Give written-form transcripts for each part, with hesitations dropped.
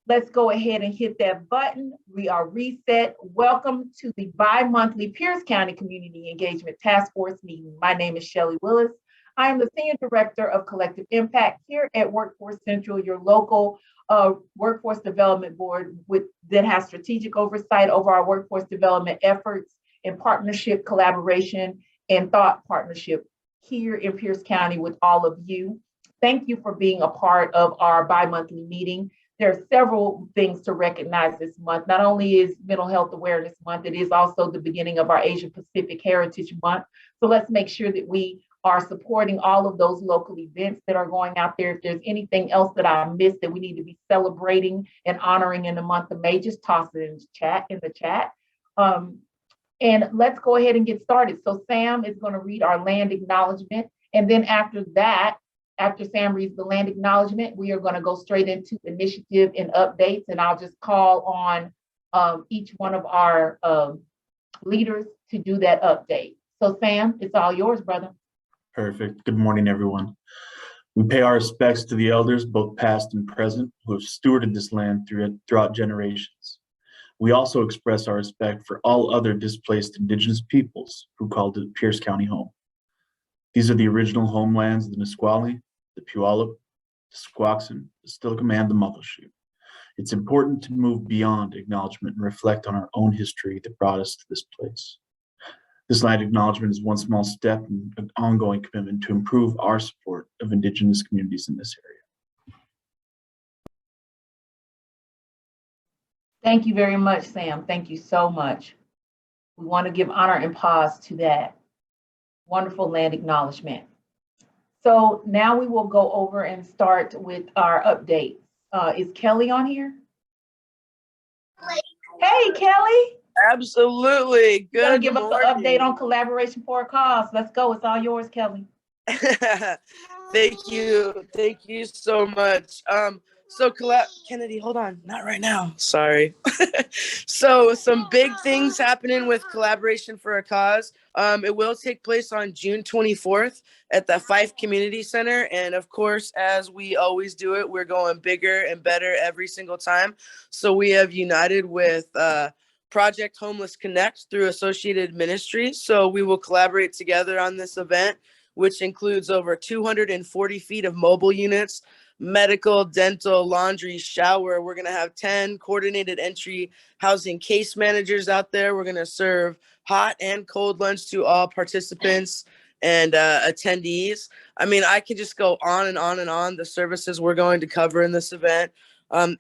Let's go ahead and hit that button. We are reset. Welcome to the bi-monthly Pierce County Community Engagement Task Force meeting. My name is Shelly Willis. I am the Senior Director of Collective Impact here at Workforce Central, your local workforce development board that has strategic oversight over our workforce development efforts in partnership, collaboration, and thought partnership here in Pierce County with all of you. Thank you for being a part of our bi-monthly meeting. There are several things to recognize this month. Not only is Mental Health Awareness Month, it is also the beginning of our Asia Pacific Heritage Month. So let's make sure that we are supporting all of those local events that are going out there. If there's anything else that I missed that we need to be celebrating and honoring in the month of May, just toss it in the chat. And let's go ahead and get started. So Sam is going to read our land acknowledgement. And then after that, after Sam reads the land acknowledgement, we are going to go straight into initiative and updates. And I'll just call on each one of our leaders to do that update. So Sam, it's all yours, brother. Perfect. Good morning, everyone. We pay our respects to the elders, both past and present, who have stewarded this land throughout generations. We also express our respect for all other displaced Indigenous peoples who called it Pierce County home. These are the original homelands of the Nisqually, the Puyallup, the Squaxin, the Steilacoom, and the Muckleshoot. It's important to move beyond acknowledgement and reflect on our own history that brought us to this place. This land acknowledgement is one small step in an ongoing commitment to improve our support of Indigenous communities in this area. Thank you very much, Sam. Thank you so much. We want to give honor and pause to that wonderful land acknowledgement. So now we will go over and start with our updates. Is Kelly on here? Hey, Kelly. Absolutely. Good. Give us an update on collaboration for a cause. Let's go. It's all yours, Kelly. Thank you. Thank you so much. So Kennedy, hold on. Not right now. Sorry. So some big things happening with collaboration for a cause. It will take place on June 24th at the Fife Community Center. And of course, as we always do it, we're going bigger and better every single time. So we have united with Project Homeless Connect through Associated Ministries. So we will collaborate together on this event, which includes over 240 feet of mobile units, medical, dental, laundry, shower. We're going to have 10 coordinated entry housing case managers out there. We're going to serve hot and cold lunch to all participants and attendees. I mean, I could just go on and on and on the services we're going to cover in this event.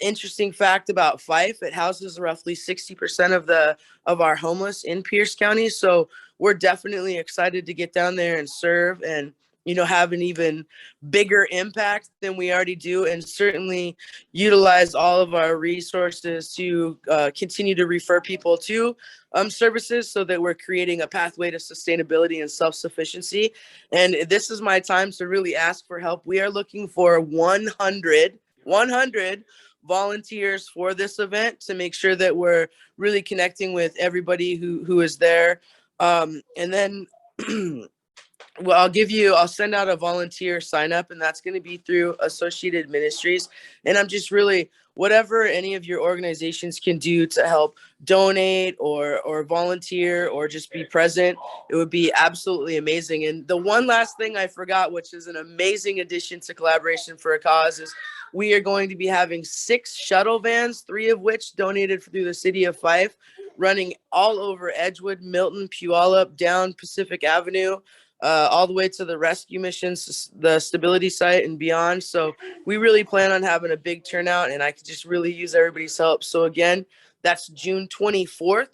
Interesting fact about Fife, it houses roughly 60% of our homeless in Pierce County. So we're definitely excited to get down there and serve and, you know, have an even bigger impact than we already do, and certainly utilize all of our resources to continue to refer people to services so that we're creating a pathway to sustainability and self-sufficiency. And this is my time to really ask for help. We are looking for 100 volunteers for this event to make sure that we're really connecting with everybody who is there. And then well, I'll send out a volunteer sign up, and that's going to be through Associated Ministries. And I'm just really, whatever any of your organizations can do to help donate or volunteer or just be present, it would be absolutely amazing. And the one last thing I forgot, which is an amazing addition to Collaboration for a Cause, is we are going to be having 6 shuttle vans, 3 of which donated through the city of Fife, running all over Edgewood, Milton, Puyallup, down Pacific Avenue, all the way to the rescue missions, the stability site and beyond. So we really plan on having a big turnout, and I could just really use everybody's help. So again, that's June 24th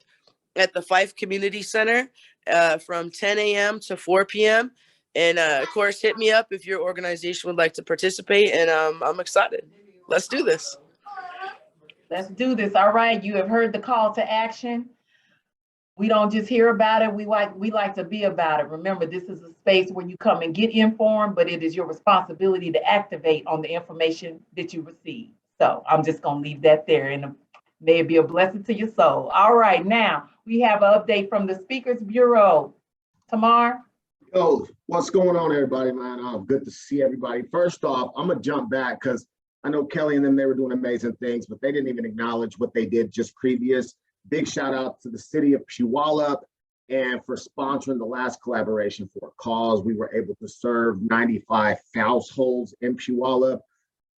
at the Fife Community Center from 10 a.m. to 4 p.m. And of course, hit me up if your organization would like to participate. And I'm excited. Let's do this. Let's do this. All right. You have heard the call to action. We don't just hear about it. We like to be about it. Remember, this is a space where you come and get informed, but it is your responsibility to activate on the information that you receive. So I'm just going to leave that there, and may it be a blessing to your soul. All right. Now we have an update from the Speakers Bureau. Tamar. Yo, what's going on, everybody, man? Good to see everybody. First off, I'm going to jump back because I know Kelly and them, they were doing amazing things, but they didn't even acknowledge what they did just previous. Big shout out to the city of Puyallup and for sponsoring the last collaboration for a cause. We were able to serve 95 households in Puyallup,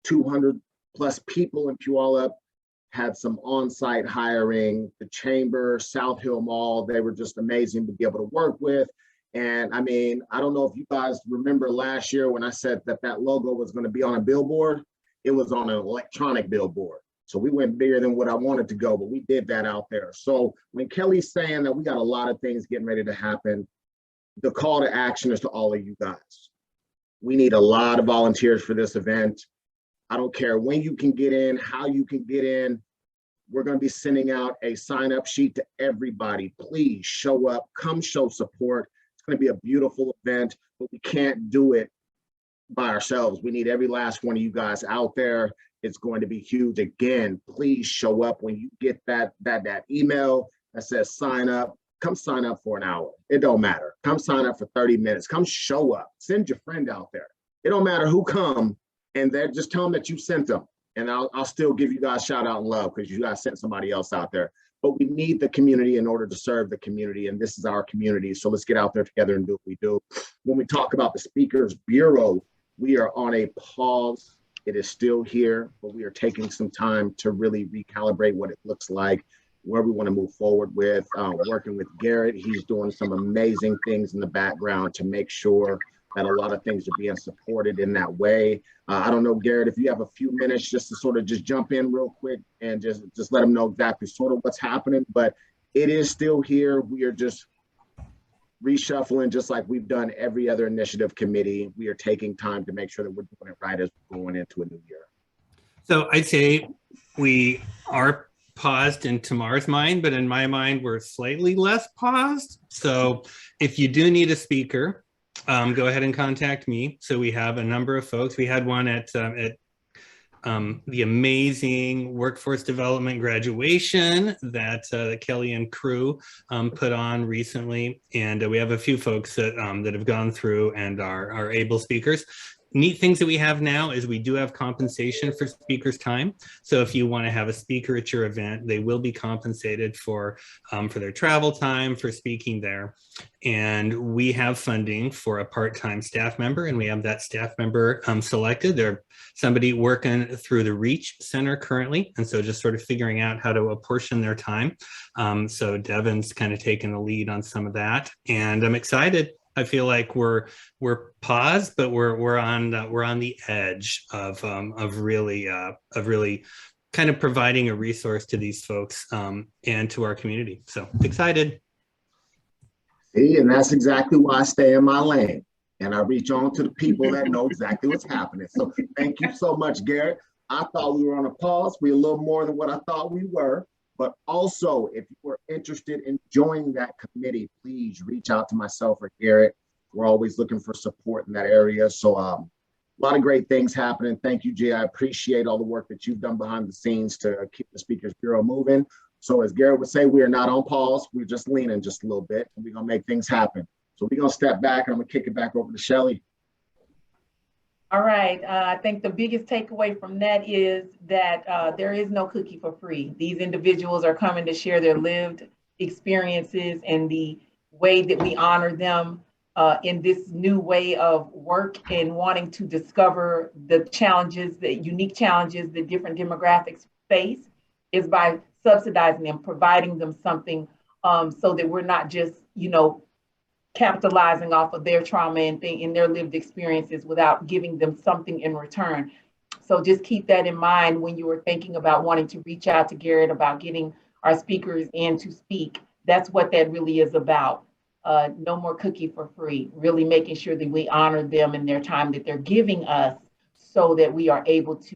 200 plus people in Puyallup, had some on-site hiring, the Chamber, South Hill Mall. They were just amazing to be able to work with. And I mean, I don't know if you guys remember last year when I said that that logo was going to be on a billboard. It was on an electronic billboard. So we went bigger than what I wanted to go, but we did that out there. So when Kelly's saying that we got a lot of things getting ready to happen, the call to action is to all of you guys. We need a lot of volunteers for this event. I don't care when you can get in, how you can get in. We're going to be sending out a sign-up sheet to everybody. Please show up, come show support. It's going to be a beautiful event, but we can't do it by ourselves. We need every last one of you guys out there. It's going to be huge. Again, please show up when you get that email that says sign up. Come sign up for an hour. It don't matter. Come sign up for 30 minutes. Come show up. Send your friend out there. It don't matter who come, and then just tell them that you sent them. And I'll still give you guys shout out and love because you guys sent somebody else out there. But we need the community in order to serve the community, and this is our community. So let's get out there together and do what we do. When we talk about the Speakers Bureau, we are on a pause. It is still here, but we are taking some time to really recalibrate what it looks like, where we want to move forward with. Working with Garrett, he's doing some amazing things in the background to make sure that a lot of things are being supported in that way. I don't know, Garrett, if you have a few minutes just to sort of just jump in real quick and just let them know exactly sort of what's happening, but it is still here. We are just reshuffling just like we've done every other initiative committee. We are taking time to make sure that we're doing it right as we're going into a new year. So I'd say we are paused in Tamar's mind, but in my mind, we're slightly less paused. So if you do need a speaker, go ahead and contact me. So we have a number of folks. We had one at the amazing workforce development graduation that Kelly and crew put on recently. And we have a few folks that have gone through and are able speakers. Neat things that we have now is we do have compensation for speakers' time. So if you want to have a speaker at your event, they will be compensated for their travel time, for speaking there. And we have funding for a part-time staff member, and we have that staff member selected. They're somebody working through the Reach Center currently, and so just sort of figuring out how to apportion their time. So Devin's kind of taking the lead on some of that, and I'm excited. I feel like we're paused, but we're on the edge of really kind of providing a resource to these folks and to our community. So excited. See, and that's exactly why I stay in my lane and I reach on to the people that know exactly what's happening. So thank you so much, Garrett. I thought we were on a pause. We're a little more than what I thought we were. But also, if you were interested in joining that committee, please reach out to myself or Garrett. We're always looking for support in that area. So a lot of great things happening. Thank you, Jay. I appreciate all the work that you've done behind the scenes to keep the Speakers Bureau moving. So as Garrett would say, we are not on pause. We're just leaning just a little bit, and we're going to make things happen. So we're going to step back, and I'm going to kick it back over to Shelly. All right. I think the biggest takeaway from that is that there is no cookie for free. These individuals are coming to share their lived experiences and the way that we honor them in this new way of work and wanting to discover the challenges, the unique challenges that different demographics face is by subsidizing them, providing them something so that we're not just, capitalizing off of their trauma and in their lived experiences without giving them something in return. So just keep that in mind when you are thinking about wanting to reach out to Garrett about getting our speakers in to speak. That's what that really is about. No more cookie for free, really making sure that we honor them and their time that they're giving us so that we are able to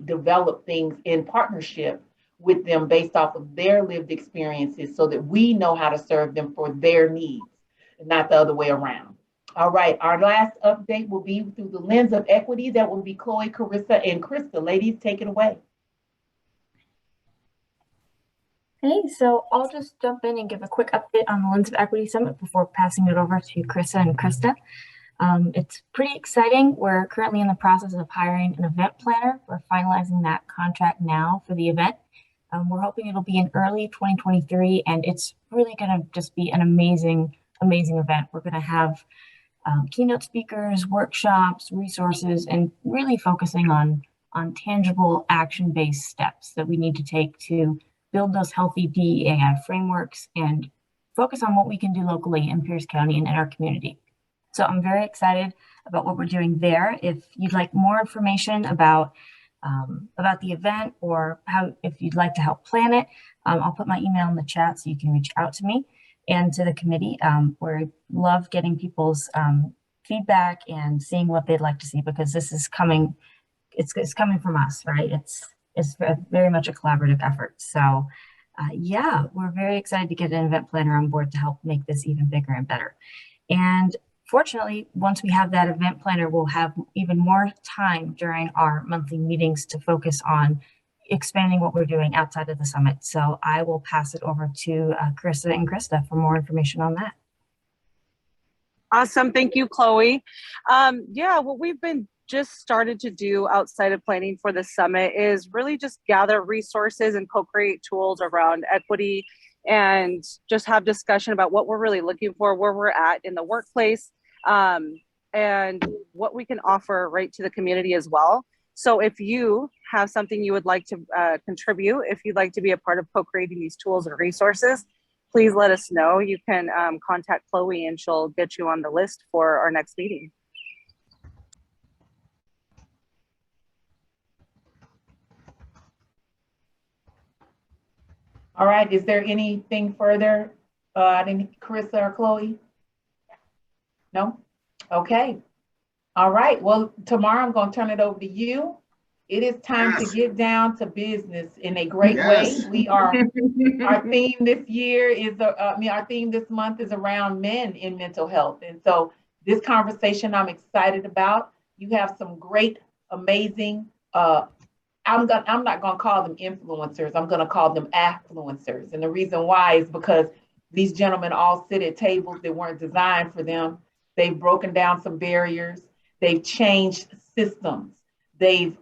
develop things in partnership with them based off of their lived experiences so that we know how to serve them for their needs. Not the other way around. All right, our last update will be through the lens of equity. That will be Chloe, Carissa, and Krista. Ladies, take it away. Hey, so I'll just jump in and give a quick update on the Lens of Equity Summit before passing it over to Carissa and Krista. It's pretty exciting. We're currently in the process of hiring an event planner. We're finalizing that contract now for the event. We're hoping it'll be in early 2023, and it's really going to just be an amazing, amazing event. We're going to have keynote speakers, workshops, resources, and really focusing on tangible action-based steps that we need to take to build those healthy DEAI frameworks and focus on what we can do locally in Pierce County and in our community. So I'm very excited about what we're doing there. If you'd like more information about the event, or if you'd like to help plan it, I'll put my email in the chat so you can reach out to me and to the committee. We love getting people's feedback and seeing what they'd like to see, because this is coming. It's coming from us, right? It's very much a collaborative effort. So yeah, we're very excited to get an event planner on board to help make this even bigger and better. And fortunately, once we have that event planner, we'll have even more time during our monthly meetings to focus on expanding what we're doing outside of the summit. So I will pass it over to Carissa and Krista for more information on that. Awesome. Thank you, Chloe. Yeah, what we've been just started to do outside of planning for the summit is really just gather resources and co-create tools around equity, and just have discussion about what we're really looking for, where we're at in the workplace, and what we can offer right to the community as well. So if you have something you would like to contribute, if you'd like to be a part of co-creating these tools and resources, please let us know. You can contact Chloe and she'll get you on the list for our next meeting. All right, is there anything further? Carissa or Chloe? No? Okay. All right, well, Tamara, I'm gonna turn it over to you. It is time to get down to business in a great way. We are, our theme this year is, our theme this month is around men in mental health. And so this conversation I'm excited about. You have some great, amazing, I'm not gonna call them influencers. I'm gonna call them affluencers. And the reason why is because these gentlemen all sit at tables that weren't designed for them. They've broken down some barriers. They've changed systems. They've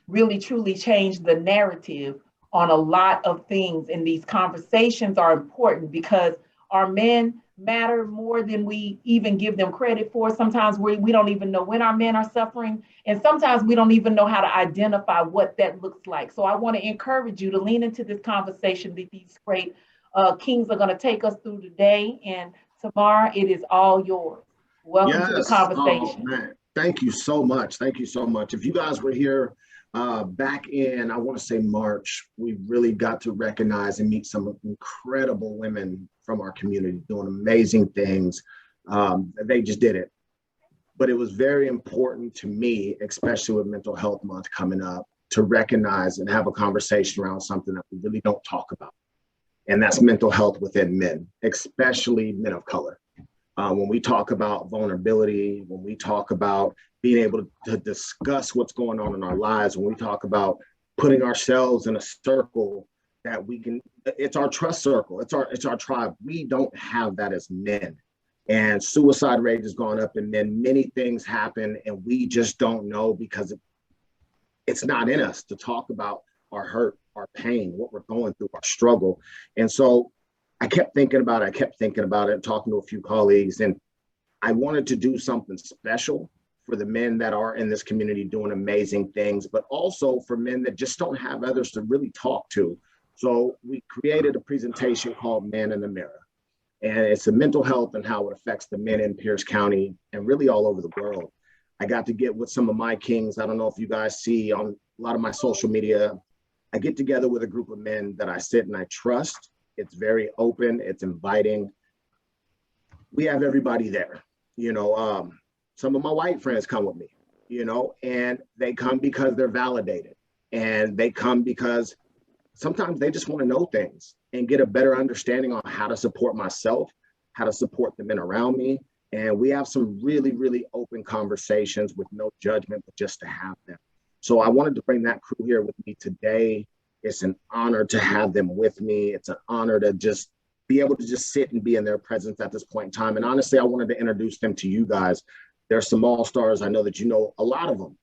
really, truly changed the narrative on a lot of things. And these conversations are important because our men matter more than we even give them credit for. Sometimes we don't even know when our men are suffering. And sometimes we don't even know how to identify what that looks like. So I want to encourage you to lean into this conversation that these great kings are going to take us through today. And Tamara, it is all yours. Welcome to the conversation. Oh, man. Thank you so much. Thank you so much. If you guys were here back in, I want to say March, we really got to recognize and meet some incredible women from our community doing amazing things. They just did it. But it was very important to me, especially with Mental Health Month coming up, to recognize and have a conversation around something that we really don't talk about. And that's mental health within men, especially men of color. When we talk about vulnerability, when we talk about being able to discuss what's going on in our lives, when we talk about putting ourselves in a circle that we can, it's our trust circle, it's our tribe. We don't have that as men. And suicide rate has gone up in men. Many things happen and we just don't know because it's not in us to talk about our hurt, our pain, what we're going through, our struggle. And so I kept thinking about it, talking to a few colleagues, and I wanted to do something special for the men that are in this community doing amazing things, but also for men that just don't have others to really talk to. So we created a presentation called Man in the Mirror. And it's a mental health and how it affects the men in Pierce County and really all over the world. I got to get with some of my kings. I don't know if you guys see on a lot of my social media, I get together with a group of men that I sit and I trust. It's very open, it's inviting. We have everybody there. Some of my white friends come with me, and they come because they're validated. And they come because sometimes they just want to know things and get a better understanding on how to support myself, how to support the men around me. And we have some really, really open conversations with no judgment, but just to have them. So I wanted to bring that crew here with me today. It's an honor to have them with me. It's an honor to just be able to just sit and be in their presence at this point in time. And honestly, I wanted to introduce them to you guys. There's some all-stars. I know that you know a lot of them.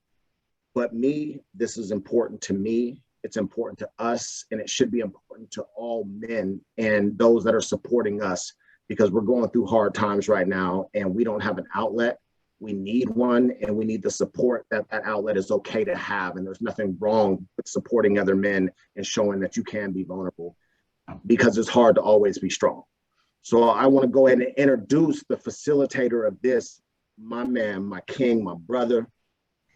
But me, this is important to me. It's important to us, and it should be important to all men and those that are supporting us, because we're going through hard times right now and we don't have an outlet. We need one, and we need the support that that outlet is okay to have. And there's nothing wrong with supporting other men and showing that you can be vulnerable, because it's hard to always be strong. So I want to go ahead and introduce the facilitator of this, my man, my king, my brother,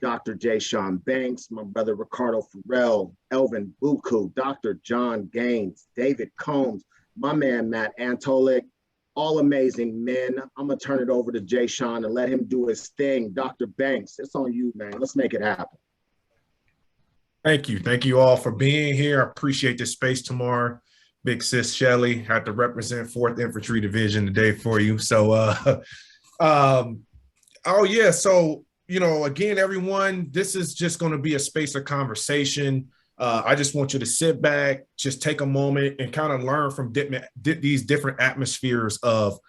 Dr. Jashon Banks, my brother Ricardo Ferrell, Elvin Bucu, Dr. John Gaines, David Combs, my man Matt Antolick, all amazing men. I'm gonna turn it over to Jashon and let him do his thing. Dr. Banks, it's on you, man. Let's make it happen. Thank you. Thank you all for being here. I appreciate this space tomorrow. Big sis Shelly had to represent 4th Infantry Division today for you. So, oh yeah. So, you know, again, everyone, this is just going to be a space of conversation. I just want you to sit back, just take a moment and kind of learn from these different atmospheres of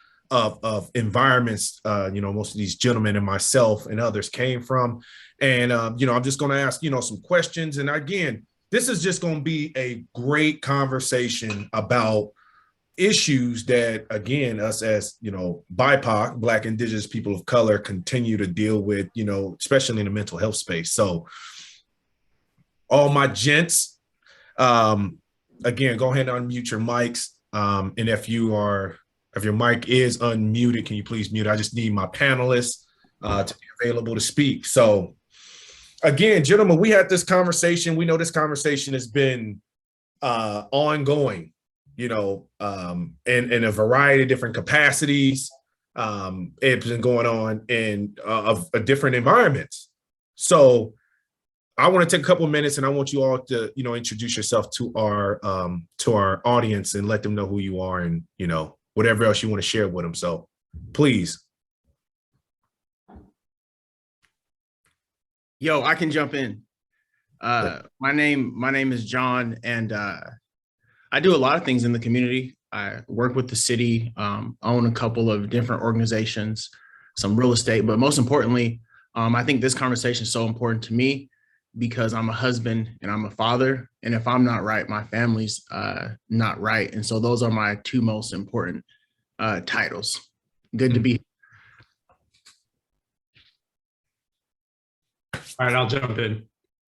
environments, you know, most of these gentlemen and myself and others came from. And, you know, I'm just going to ask, you know, some questions. And again, this is just going to be a great conversation about issues that, again, us as, you know, BIPOC, Black, Indigenous people of color, continue to deal with, you know, especially in the mental health space. So all my gents, again, go ahead and unmute your mics. And if your mic is unmuted, can you please mute? I just need my panelists to be available to speak. So again, gentlemen, we had this conversation. We know this conversation has been ongoing, you know, in a variety of different capacities. It's been going on in of different environments. So I want to take a couple of minutes and I want you all to, you know, introduce yourself to our audience and let them know who you are and, you know, whatever else you want to share with them. So please. Yo, I can jump in. My name is John, and I do a lot of things in the community. I work with the city, own a couple of different organizations, some real estate, but most importantly, I think this conversation is so important to me because I'm a husband and I'm a father. And if I'm not right, my family's not right. And so those are my two most important titles. Good to be here. All right, I'll jump in.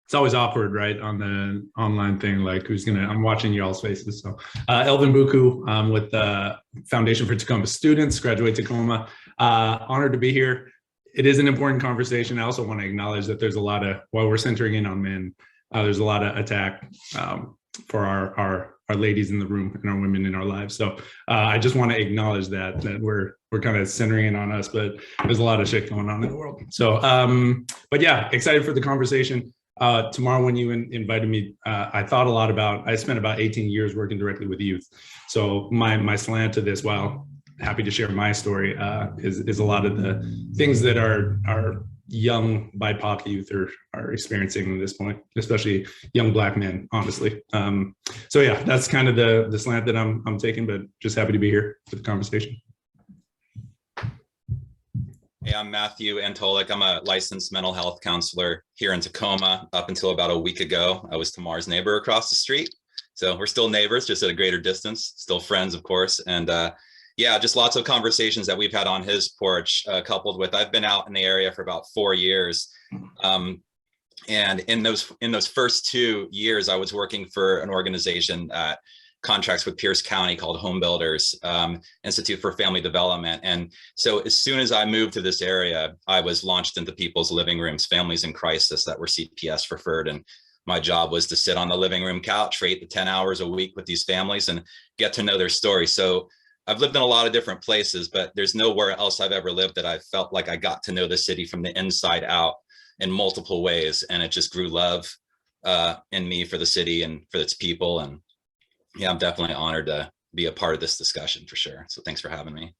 It's always awkward, right, on the online thing, like I'm watching y'all's faces. So Elvin Bucu, with the Foundation for Tacoma Students, graduate Tacoma. Honored to be here. It is an important conversation. I also want to acknowledge that there's a lot of, while we're centering in on men, there's a lot of attack for our ladies in the room and our women in our lives. So I just want to acknowledge that we're kind of centering in on us, but there's a lot of shit going on in the world. So, but yeah, excited for the conversation. Tomorrow when you invited me, I thought a lot about, I spent about 18 years working directly with youth. So my slant to this, while happy to share my story, is a lot of the things that our young BIPOC youth are experiencing at this point, especially young Black men, honestly. So yeah, that's kind of the slant that I'm taking, but just happy to be here for the conversation. Hey, I'm Matthew Antolick. I'm a licensed mental health counselor here in Tacoma. Up until about a week ago, I was Tamar's neighbor across the street. So we're still neighbors, just at a greater distance, still friends, of course. And yeah, just lots of conversations that we've had on his porch, coupled with, I've been out in the area for about 4 years. And in those first 2 years, I was working for an organization that contracts with Pierce County called Home Builders, Institute for Family Development. And so as soon as I moved to this area, I was launched into people's living rooms, families in crisis that were CPS referred. And my job was to sit on the living room couch for 8 to 10 hours a week with these families and get to know their story. So I've lived in a lot of different places, but there's nowhere else I've ever lived that I felt like I got to know the city from the inside out in multiple ways. And it just grew love in me for the city and for its people. And yeah, I'm definitely honored to be a part of this discussion for sure. So thanks for having me.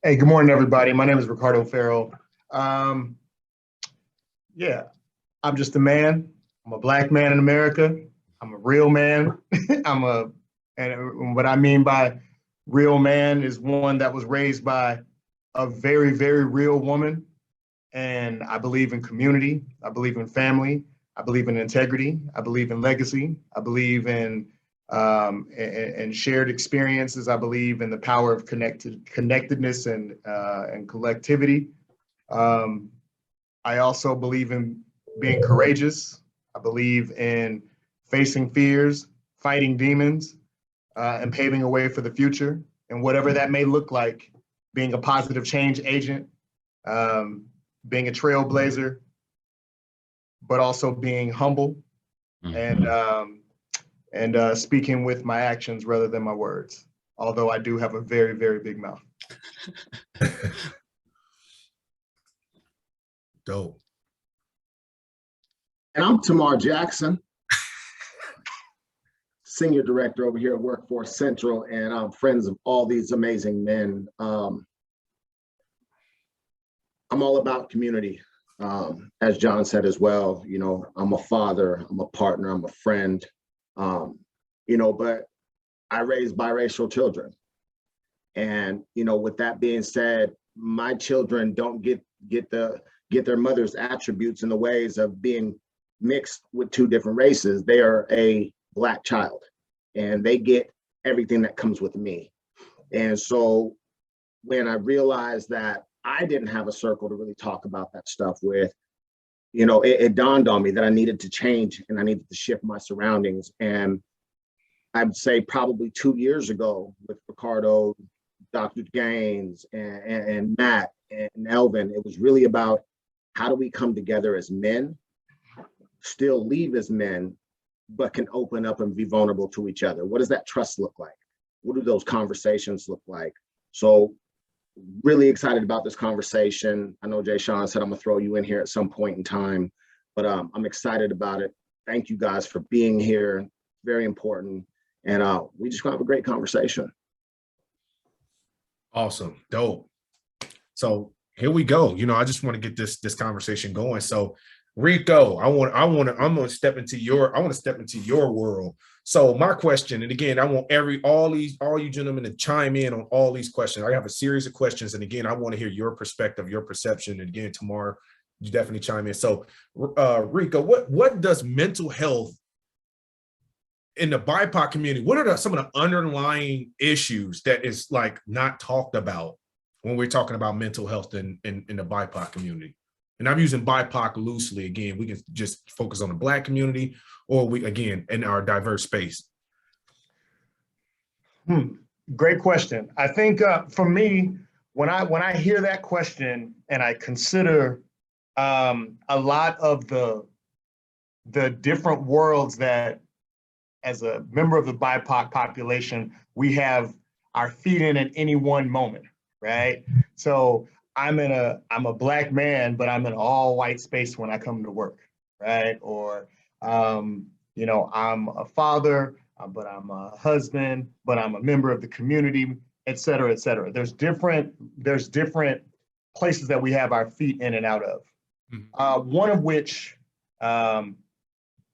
Hey, good morning, everybody. My name is Ricardo Ferrell. Yeah, I'm just a man. I'm a Black man in America. I'm a real man. And what I mean by real man is one that was raised by a very, very real woman. And I believe in community. I believe in family. I believe in integrity. I believe in legacy. I believe in shared experiences. I believe in the power of connectedness and collectivity. I also believe in being courageous. I believe in facing fears, fighting demons, and paving a way for the future. And whatever that may look like, being a positive change agent, being a trailblazer, but also being humble and speaking with my actions rather than my words. Although I do have a very, very big mouth. Dope. And I'm Tamar Jackson, Senior Director over here at Workforce Central, and I'm friends of all these amazing men. I'm all about community. As John said as well, you know, I'm a father, I'm a partner, I'm a friend, you know, but I raise biracial children. And, you know, with that being said, my children don't get their mother's attributes in the ways of being mixed with two different races. They are a Black child and they get everything that comes with me. And so when I realized that I didn't have a circle to really talk about that stuff with, you know, it dawned on me that I needed to change and I needed to shift my surroundings. And I'd say probably 2 years ago with Ricardo, Dr. Gaines, and Matt and Elvin, it was really about how do we come together as men, still leave as men, but can open up and be vulnerable to each other. What does that trust look like? What do those conversations look like? So really excited about this conversation. I know Jashon said I'm gonna throw you in here at some point in time, but I'm excited about it. Thank you guys for being here. Very important. And we just gonna have a great conversation. Awesome. Dope. So here we go. You know, I just want to get this conversation going. So Rico, I'm gonna step into your world. So my question, and again, I want all you gentlemen to chime in on all these questions. I have a series of questions, and again, I want to hear your perspective, your perception. And again, tomorrow, you definitely chime in. So Rico, what does mental health in the BIPOC community, what are some of the underlying issues that is like not talked about when we're talking about mental health in the BIPOC community? And I'm using BIPOC loosely. Again, we can just focus on the Black community, or we, again, in our diverse space. Great question. I think for me, when I hear that question and I consider a lot of the different worlds that, as a member of the BIPOC population, we have our feet in at any one moment, right? So I'm a Black man, but I'm in an all white space when I come to work, right? Or, you know, I'm a father, but I'm a husband, but I'm a member of the community, et cetera, et cetera. There's different places that we have our feet in and out of. One of which,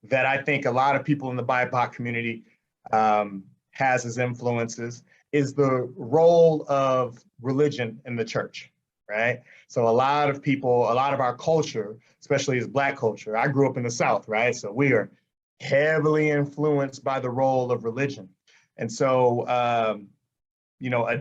that I think a lot of people in the BIPOC community has as influences is the role of religion in the church, right? So a lot of people, a lot of our culture, especially as Black culture, I grew up in the South, right? So we are heavily influenced by the role of religion. And so, you know,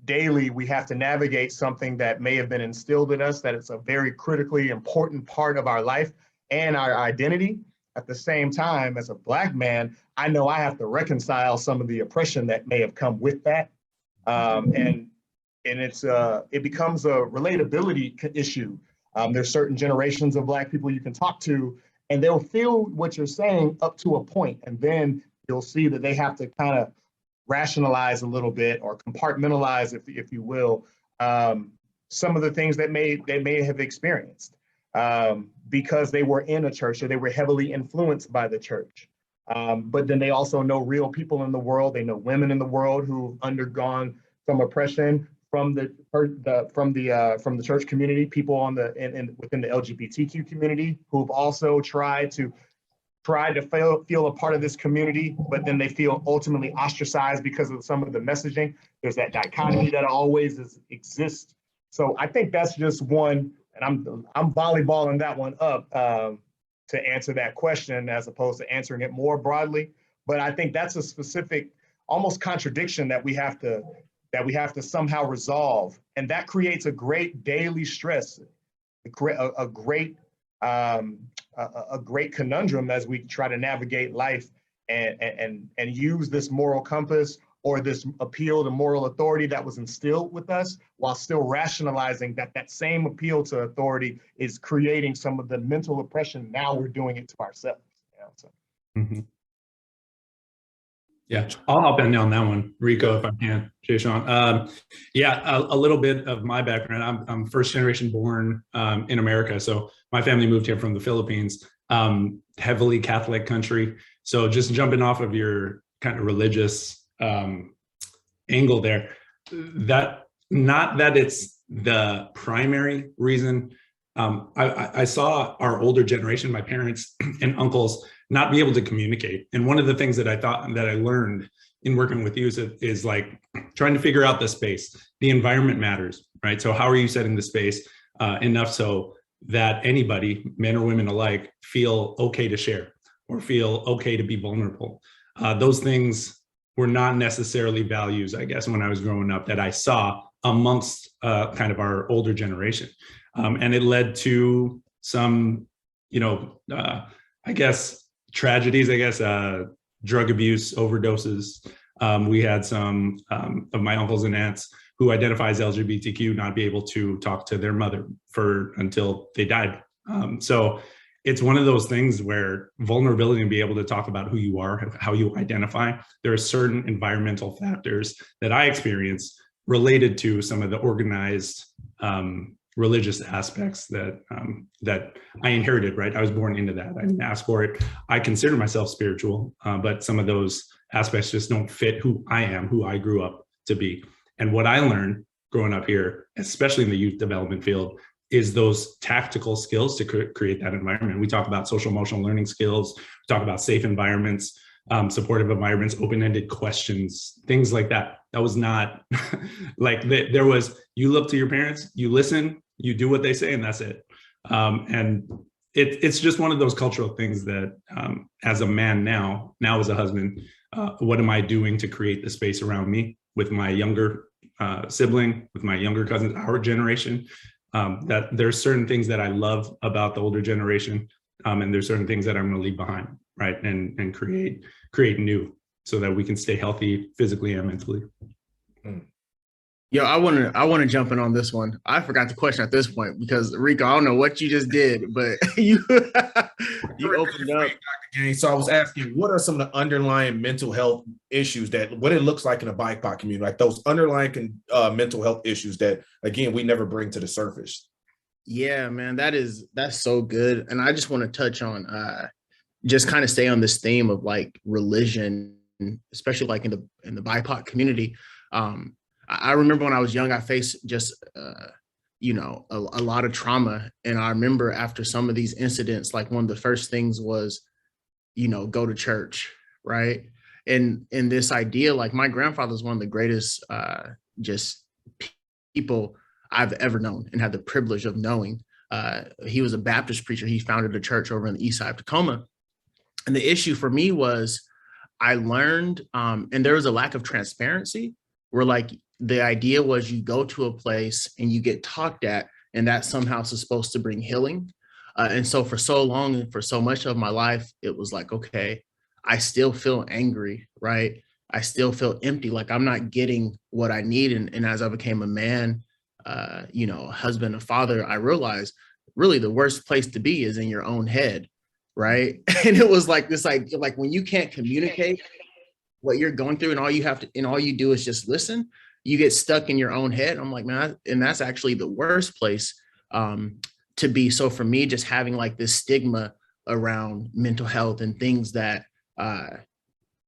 daily we have to navigate something that may have been instilled in us, that it's a very critically important part of our life and our identity. At the same time, as a Black man, I know I have to reconcile some of the oppression that may have come with that. And it becomes a relatability issue. There's certain generations of Black people you can talk to, and they'll feel what you're saying up to a point, and then you'll see that they have to kind of rationalize a little bit or compartmentalize, if you will, some of the things that they may have experienced. Because they were in a church or they were heavily influenced by the church. But then they also know real people in the world. They know women in the world who've undergone some oppression from the church community, people within the LGBTQ community who've also tried to try to feel a part of this community, but then they feel ultimately ostracized because of some of the messaging. There's that dichotomy that always exists. So I think that's just one, and I'm volleyballing that one up to answer that question as opposed to answering it more broadly. But I think that's a specific, almost contradiction that we have to somehow resolve, and that creates a great daily stress, a great conundrum as we try to navigate life and use this moral compass or this appeal to moral authority that was instilled with us, while still rationalizing that that same appeal to authority is creating some of the mental oppression. Now we're doing it to ourselves. So. Mm-hmm. Yeah, I'll hop in on that one, Rico, if I can, Jashon. A little bit of my background. I'm first generation born in America. So my family moved here from the Philippines, heavily Catholic country. So just jumping off of your kind of religious angle there, that not that it's the primary reason. I saw our older generation, my parents and uncles, not be able to communicate. And one of the things that I thought that I learned in working with you is like trying to figure out the space. The environment matters, right? So how are you setting the space enough so that anybody, men or women alike, feel okay to share or feel okay to be vulnerable? Those things were not necessarily values, I guess, when I was growing up that I saw amongst kind of our older generation. And it led to some, I guess, tragedies, drug abuse, overdoses. We had some of my uncles and aunts who identify as LGBTQ not be able to talk to their mother until they died. So it's one of those things where vulnerability and be able to talk about who you are, how you identify, there are certain environmental factors that I experienced related to some of the organized religious aspects that I inherited, right? I was born into that. I didn't ask for it. I consider myself spiritual, but some of those aspects just don't fit who I am, who I grew up to be. And what I learned growing up here, especially in the youth development field, is those tactical skills to create that environment. We talk about social emotional learning skills, we talk about safe environments, supportive environments, open-ended questions, things like that. That was not like there was, you look to your parents, you listen, you do what they say, and that's it. And it's just one of those cultural things that as a man now as a husband, what am I doing to create the space around me with my younger sibling, with my younger cousins, our generation, that there's certain things that I love about the older generation, and there's certain things that I'm going to leave behind, right? And create new, so that we can stay healthy physically and mentally. Yo, I want to jump in on this one. I forgot the question at this point because Rico, I don't know what you just did, but you opened up. So I was asking, what are some of the underlying mental health issues what it looks like in a BIPOC community, like those underlying mental health issues that, again, we never bring to the surface? Yeah, man, that's so good. And I just want to touch on just kind of stay on this theme of like religion, especially like in the BIPOC community. I remember when I was young, I faced just, a lot of trauma. And I remember after some of these incidents, like one of the first things was, go to church, right? And this idea, like my grandfather was one of the greatest just people I've ever known and had the privilege of knowing. He was a Baptist preacher. He founded a church over in the east side of Tacoma. And the issue for me was I learned, and there was a lack of transparency where like the idea was you go to a place and you get talked at, and that somehow is supposed to bring healing. And so for so long and for so much of my life, it was like, okay, I still feel angry, right? I still feel empty, like I'm not getting what I need. And as I became a man, a husband, a father, I realized really the worst place to be is in your own head, right? And it was like this, like when you can't communicate what you're going through and all you do is just listen, you get stuck in your own head. I'm like, man, and that's actually the worst place to be. So for me, just having like this stigma around mental health and things that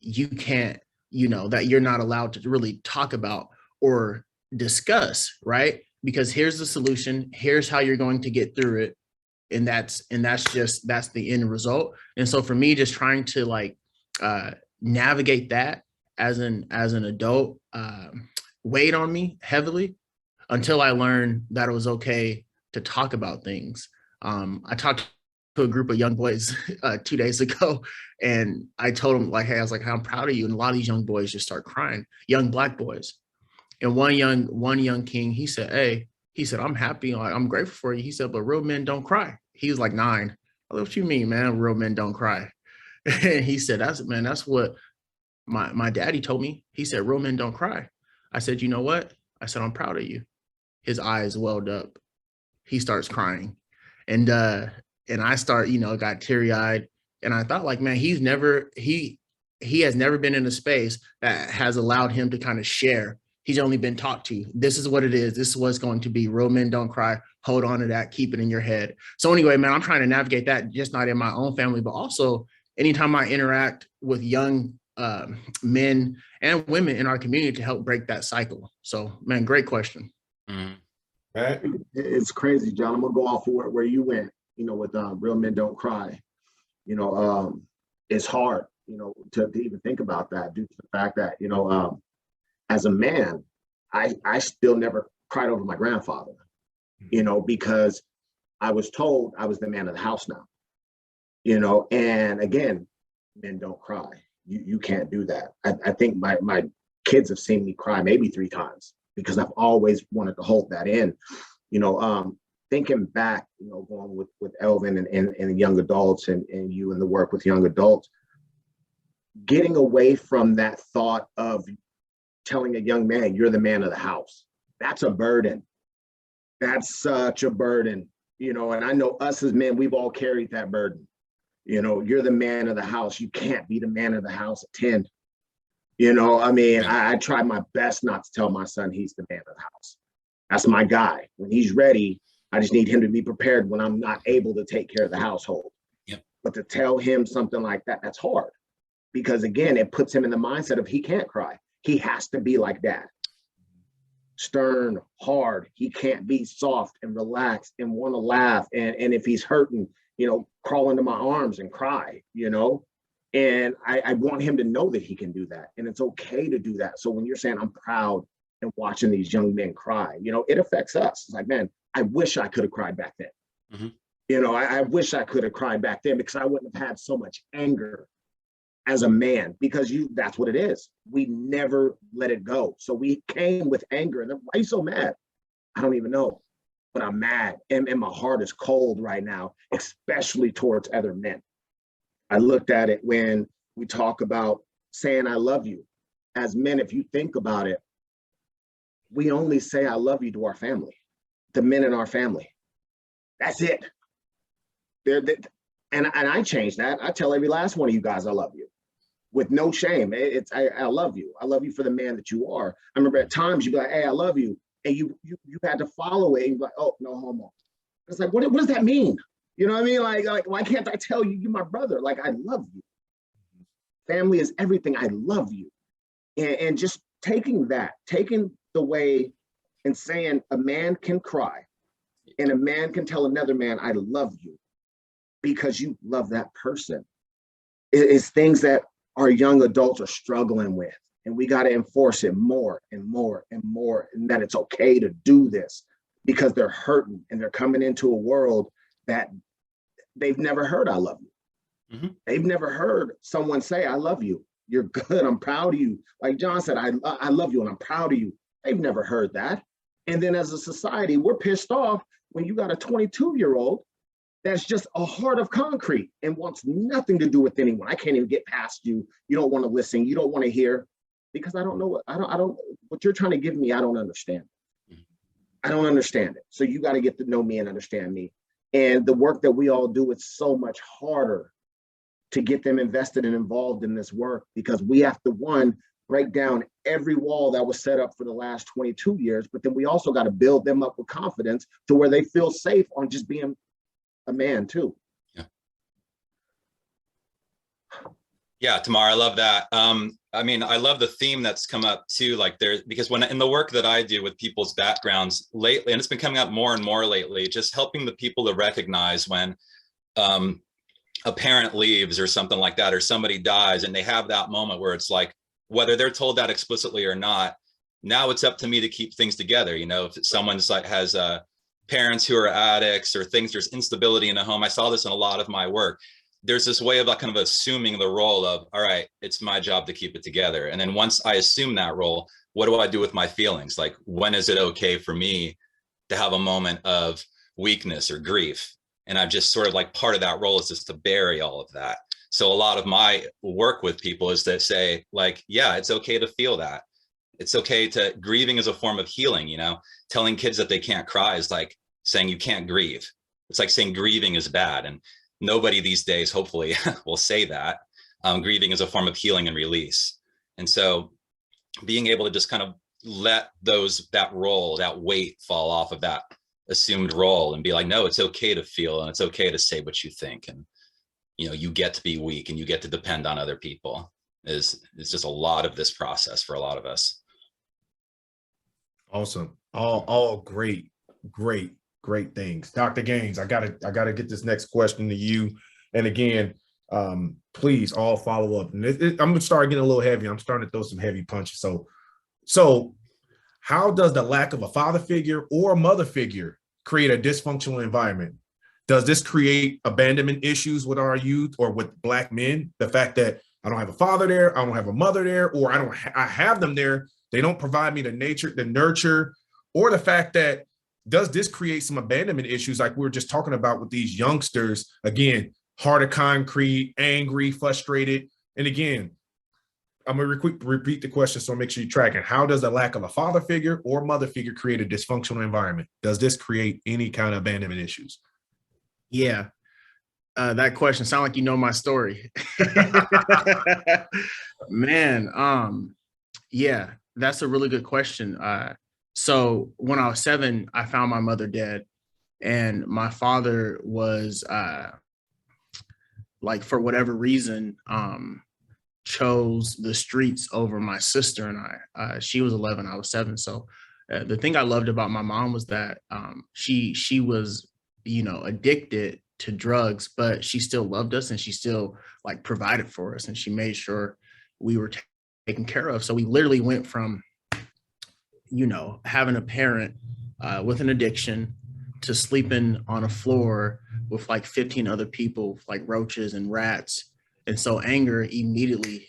you can't, that you're not allowed to really talk about or discuss, right? Because here's the solution, here's how you're going to get through it. and that's the end result. And so for me, just trying to like navigate that as an adult weighed on me heavily until I learned that it was okay to talk about things. I talked to a group of young boys 2 days ago, and I told them like, hey, I was like, I'm proud of you. And a lot of these young boys just start crying, young Black boys. And one young king, he said, hey, he said, I'm happy, I'm grateful for you. He said, but real men don't cry. He was like 9. I what you mean, man? Real men don't cry. And he said, that's what my daddy told me. He said, real men don't cry. I said, you know what? I said, I'm proud of you. His eyes welled up. He starts crying. And I start, got teary-eyed. And I thought like, man, he has never been in a space that has allowed him to kind of share. He's only been taught to, this is what it is. This is what it's going to be. Real men don't cry. Hold on to that. Keep it in your head. So anyway, man, I'm trying to navigate that, just not in my own family, but also anytime I interact with young men and women in our community to help break that cycle. So, man, great question. Right. It's crazy, John. I'm gonna go off of where you went, with real men don't cry. It's hard, to even think about that due to the fact that, as a man, I still never cried over my grandfather, because I was told I was the man of the house now, and again, men don't cry. You can't do that. I think my kids have seen me cry maybe 3 times because I've always wanted to hold that in, thinking back, going with Elvin and young adults and you and the work with young adults, getting away from that thought of telling a young man, you're the man of the house. That's a burden. That's such a burden, and I know us as men, we've all carried that burden. You're the man of the house. You can't be the man of the house at 10. I try my best not to tell my son he's the man of the house. That's my guy. When he's ready, I just need him to be prepared when I'm not able to take care of the household. Yep. But to tell him something like that, that's hard. Because again, it puts him in the mindset of he can't cry. He has to be like dad. Stern, hard. He can't be soft and relaxed and want to laugh. And if he's hurting, crawl into my arms and cry, and I want him to know that he can do that. And it's okay to do that. So when you're saying I'm proud and watching these young men cry, it affects us. It's like, man, I wish I could have cried back then. Mm-hmm. I wish I could have cried back then because I wouldn't have had so much anger as a man, because that's what it is. We never let it go. So we came with anger. And why are you so mad? I don't even know, but I'm mad. And my heart is cold right now, especially towards other men. I looked at it when we talk about saying I love you. As men, if you think about it, we only say I love you to our family, the men in our family. That's it. And I changed that. I tell every last one of you guys I love you with no shame. I love you. I love you for the man that you are. I remember at times you'd be like, hey, I love you. And you had to follow it and you're like, oh, no homo. It's like, what does that mean? You know what I mean? Like, why can't I tell you you're my brother? Like, I love you. Family is everything. I love you. And just taking the way and saying a man can cry and a man can tell another man, I love you because you love that person. It's things that our young adults are struggling with. And we got to enforce it more and more and more, and that it's okay to do this because they're hurting and they're coming into a world that they've never heard I love you. Mm-hmm. They've never heard someone say, I love you. You're good. I'm proud of you. Like John said, I love you and I'm proud of you. They've never heard that. And then as a society, we're pissed off when you got a 22-year-old that's just a heart of concrete and wants nothing to do with anyone. I can't even get past you. You don't want to listen. You don't want to hear because I don't know what you're trying to give me. I don't understand. I don't understand it. So you got to get to know me and understand me. And the work that we all do, it's so much harder to get them invested and involved in this work because we have to, one, break down every wall that was set up for the last 22 years, but then we also got to build them up with confidence to where they feel safe on just being a man too. Yeah, Tamar, I love that. I mean, I love the theme that's come up too, like there, because when in the work that I do with people's backgrounds lately, and it's been coming up more and more lately, just helping the people to recognize when a parent leaves or something like that, or somebody dies, and they have that moment where it's like, whether they're told that explicitly or not, now it's up to me to keep things together. You know, if someone's like has parents who are addicts or things, there's instability in the home. I saw this in a lot of my work. There's this way of like kind of assuming the role of, all right, it's my job to keep it together. And then once I assume that role, what do I do with my feelings? Like, when is it okay for me to have a moment of weakness or grief? And I'm just sort of like, part of that role is just to bury all of that. So a lot of my work with people is to say like, yeah, it's okay to feel that. It's okay to, grieving is a form of healing, you know, telling kids that they can't cry is like saying you can't grieve. It's like saying grieving is bad. And nobody these days, hopefully, will say that. Grieving is a form of healing and release. And so being able to just kind of let that role, that weight fall off of that assumed role and be like, no, it's okay to feel, and it's okay to say what you think. And, you know, you get to be weak and you get to depend on other people is just a lot of this process for a lot of us. Awesome. All great things. Dr. Gaines, I gotta get this next question to you. And again, please all follow up. And I'm gonna start getting a little heavy. I'm starting to throw some heavy punches. So how does the lack of a father figure or a mother figure create a dysfunctional environment? Does this create abandonment issues with our youth or with Black men? The fact that I don't have a father there, I don't have a mother there, or I have them there, they don't provide me the nurture, or the fact that, does this create some abandonment issues like we were just talking about with these youngsters? Again, heart of concrete, angry, frustrated. And again, I'm gonna repeat the question so make sure you're tracking. How does the lack of a father figure or mother figure create a dysfunctional environment? Does this create any kind of abandonment issues? Yeah, that question sounds like you know my story. Man, yeah, that's a really good question. So when I was 7, I found my mother dead, and my father was like, for whatever reason, chose the streets over my sister and I. She was 11, I was 7. So the thing I loved about my mom was that she was, you know, addicted to drugs, but she still loved us and she still like provided for us, and she made sure we were taken care of. So we literally went from, you know, having a parent with an addiction to sleeping on a floor with like 15 other people, like roaches and rats. And so anger immediately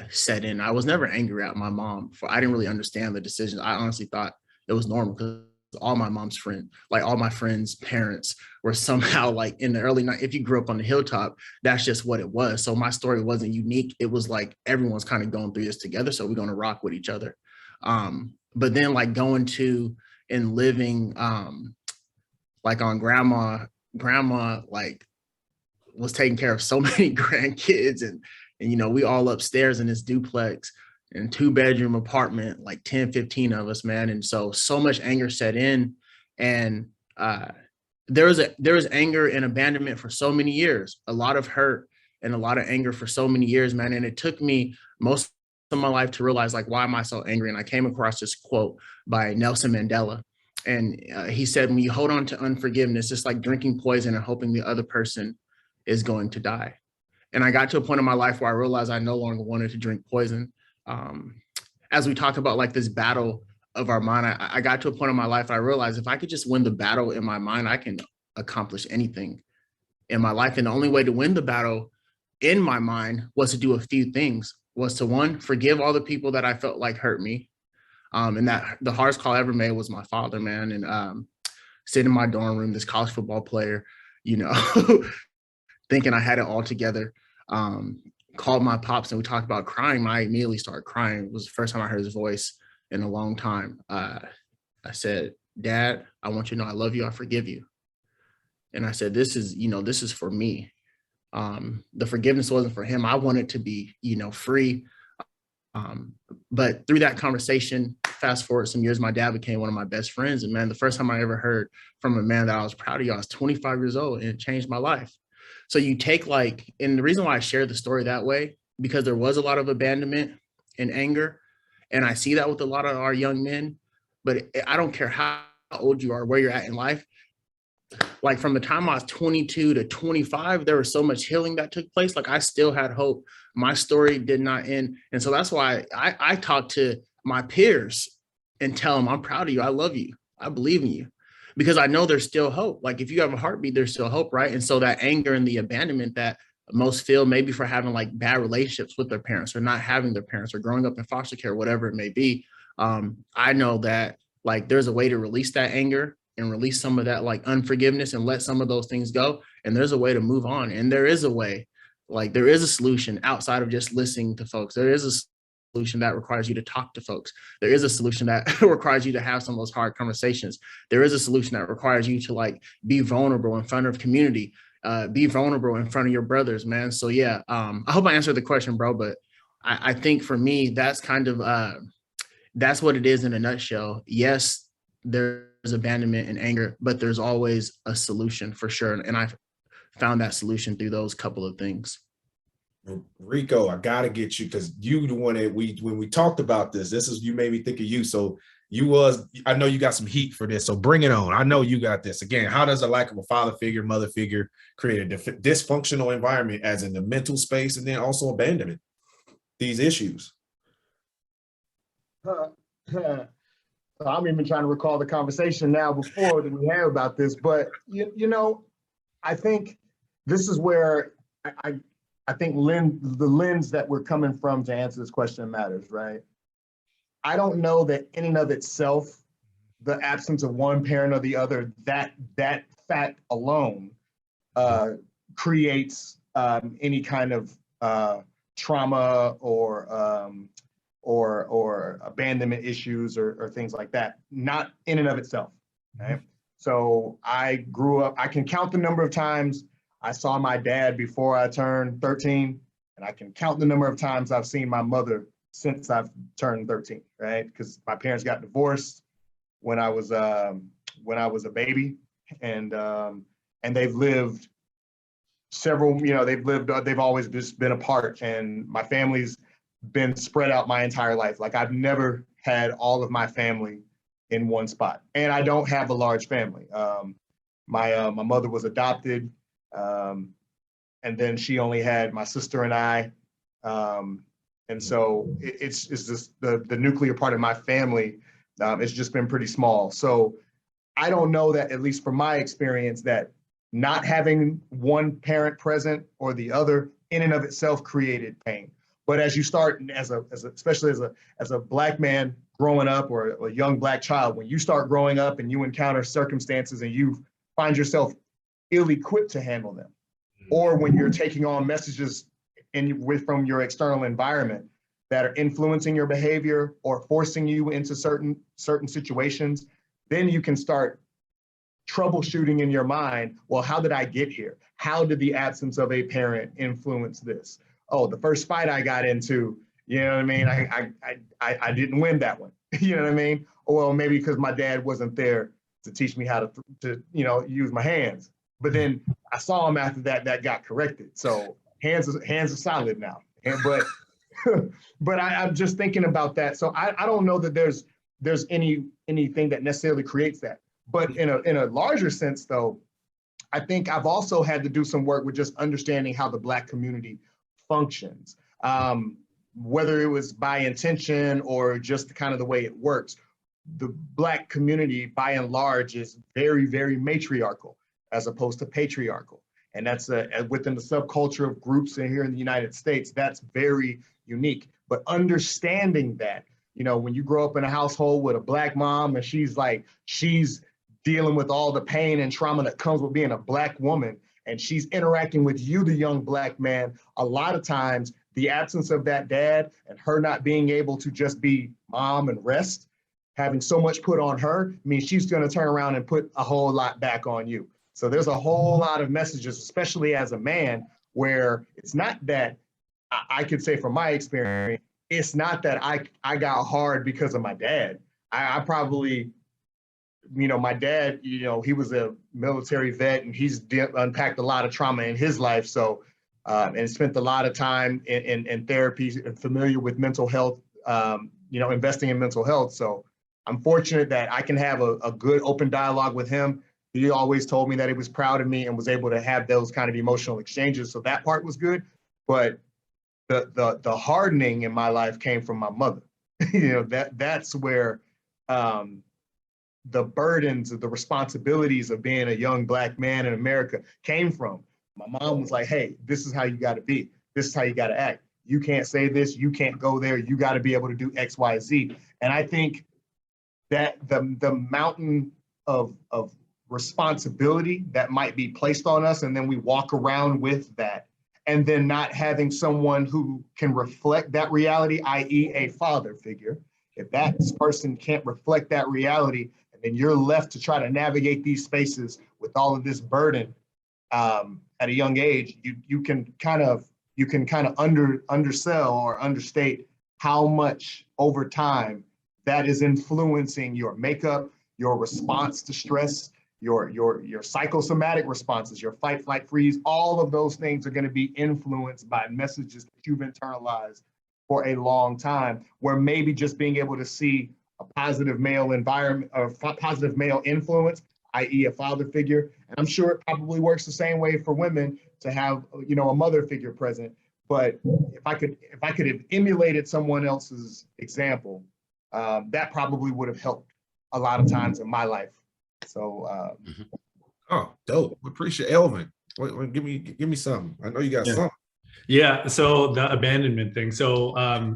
set in. I was never angry at my mom, for I didn't really understand the decisions. I honestly thought it was normal because all my mom's friends, like all my friends' parents were somehow like in the early night. If you grew up on the hilltop, that's just what it was. So my story wasn't unique. It was like everyone's kind of going through this together. So we're going to rock with each other. But then like going to and living like on grandma like was taking care of so many grandkids, and you know, we all upstairs in this duplex in 2-bedroom apartment, like 10, 15 of us, man. And so much anger set in, and there was anger and abandonment for so many years, a lot of hurt and a lot of anger for so many years, man. And it took me most of my life to realize, like, why am I so angry? And I came across this quote by Nelson Mandela. And he said, when you hold on to unforgiveness, it's like drinking poison and hoping the other person is going to die. And I got to a point in my life where I realized I no longer wanted to drink poison. As we talked about like this battle of our mind, I got to a point in my life, I realized if I could just win the battle in my mind, I can accomplish anything in my life. And the only way to win the battle in my mind was to do a few things, was to, one, forgive all the people that I felt like hurt me. And that the hardest call I ever made was my father, man. And sitting in my dorm room, this college football player, you know, thinking I had it all together. Called my pops and we talked about crying. I immediately started crying. It was the first time I heard his voice in a long time. I said, Dad, I want you to know I love you. I forgive you. And I said, this is for me. The forgiveness wasn't for him. I wanted to be, you know, free. But through that conversation, fast forward some years, my dad became one of my best friends. And man, the first time I ever heard from a man that I was proud of, I was 25 years old, and it changed my life. So you take like, and the reason why I share the story that way, because there was a lot of abandonment and anger. And I see that with a lot of our young men, but I don't care how old you are, where you're at in life. Like from the time I was 22 to 25, there was so much healing that took place. Like I still had hope. My story did not end. And so that's why I talk to my peers and tell them, I'm proud of you. I love you. I believe in you, because I know there's still hope. Like if you have a heartbeat, there's still hope, right? And so that anger and the abandonment that most feel, maybe for having like bad relationships with their parents or not having their parents or growing up in foster care, whatever it may be. I know that like there's a way to release that anger and release some of that like unforgiveness and let some of those things go. And there's a way to move on. And there is a way, like there is a solution outside of just listening to folks. There is a solution that requires you to talk to folks. There is a solution that requires you to have some of those hard conversations. There is a solution that requires you to like be vulnerable in front of community, be vulnerable in front of your brothers, man. So yeah, I hope I answered the question, bro. But I think for me, that's kind of, that's what it is in a nutshell. Yes, there's abandonment and anger, but there's always a solution for sure. And I've found that solution through those couple of things. Rico, I gotta get you, because you the one that when we talked about this is, you made me think of you. So I know you got some heat for this, so bring it on. I know you got this. Again, how does a lack of a father figure, mother figure create a dysfunctional environment as in the mental space, and then also abandonment, these issues? I'm even trying to recall the conversation now before that we had about this, but you know, I think this is where I think the lens that we're coming from to answer this question matters, right? I don't know that in and of itself, the absence of one parent or the other, that fact alone creates any kind of trauma or abandonment issues or things like that, not in and of itself, right? So I grew up, I can count the number of times I saw my dad before I turned 13, and I can count the number of times I've seen my mother since I've turned 13, right? Because my parents got divorced when I was a baby, and they've lived several, they've always just been apart, and my family's been spread out my entire life. Like I've never had all of my family in one spot, and I don't have a large family. My mother was adopted, and then she only had my sister and I, and so it's just the nuclear part of my family. It's just been pretty small. So I don't know that, at least from my experience, that not having one parent present or the other in and of itself created pain. But as you start, especially as a Black man growing up, or a young Black child, when you start growing up and you encounter circumstances and you find yourself ill-equipped to handle them, or when you're taking on messages from your external environment that are influencing your behavior or forcing you into certain situations, then you can start troubleshooting in your mind, well, how did I get here? How did the absence of a parent influence this? Oh, the first fight I got into, you know what I mean? I didn't win that one, you know what I mean? Or well, maybe because my dad wasn't there to teach me how to use my hands. But then I saw him after that got corrected. So hands are solid now. But I'm just thinking about that. So I don't know that there's anything that necessarily creates that. But in a larger sense, though, I think I've also had to do some work with just understanding how the Black community functions, whether it was by intention or just kind of the way it works. The Black community, by and large, is very, very matriarchal as opposed to patriarchal. And that's within the subculture of groups here in the United States, that's very unique. But understanding that, when you grow up in a household with a Black mom and she's dealing with all the pain and trauma that comes with being a Black woman, and she's interacting with you, the young Black man, a lot of times the absence of that dad and her not being able to just be mom and rest, having so much put on her, means she's going to turn around and put a whole lot back on you. So there's a whole lot of messages, especially as a man, where it's not that, I could say from my experience, it's not that I got hard because of my dad. I probably, my dad, he was a military vet, and he's unpacked a lot of trauma in his life. So, and spent a lot of time in therapy and familiar with mental health investing in mental health. So I'm fortunate that I can have a good open dialogue with him. He always told me that he was proud of me and was able to have those kind of emotional exchanges. So that part was good. But the hardening in my life came from my mother. That's where the burdens of the responsibilities of being a young Black man in America came from. My mom was like, hey, this is how you got to be. This is how you got to act. You can't say this. You can't go there. You got to be able to do X, Y, Z. And I think that the mountain of responsibility that might be placed on us, and then we walk around with that, and then not having someone who can reflect that reality, i.e. a father figure. If that person can't reflect that reality, and then you're left to try to navigate these spaces with all of this burden at a young age, you can kind of undersell or understate how much over time that is influencing your makeup, your response to stress, your psychosomatic responses, your fight, flight, freeze. All of those things are going to be influenced by messages that you've internalized for a long time, where maybe just being able to see a positive male environment or positive male influence, i.e. a father figure. And I'm sure it probably works the same way for women to have, a mother figure present. But if I could have emulated someone else's example, that probably would have helped a lot of times in my life. So, oh, dope. Appreciate Elvin. Wait, give me something. I know you got something. Yeah, so the abandonment thing. So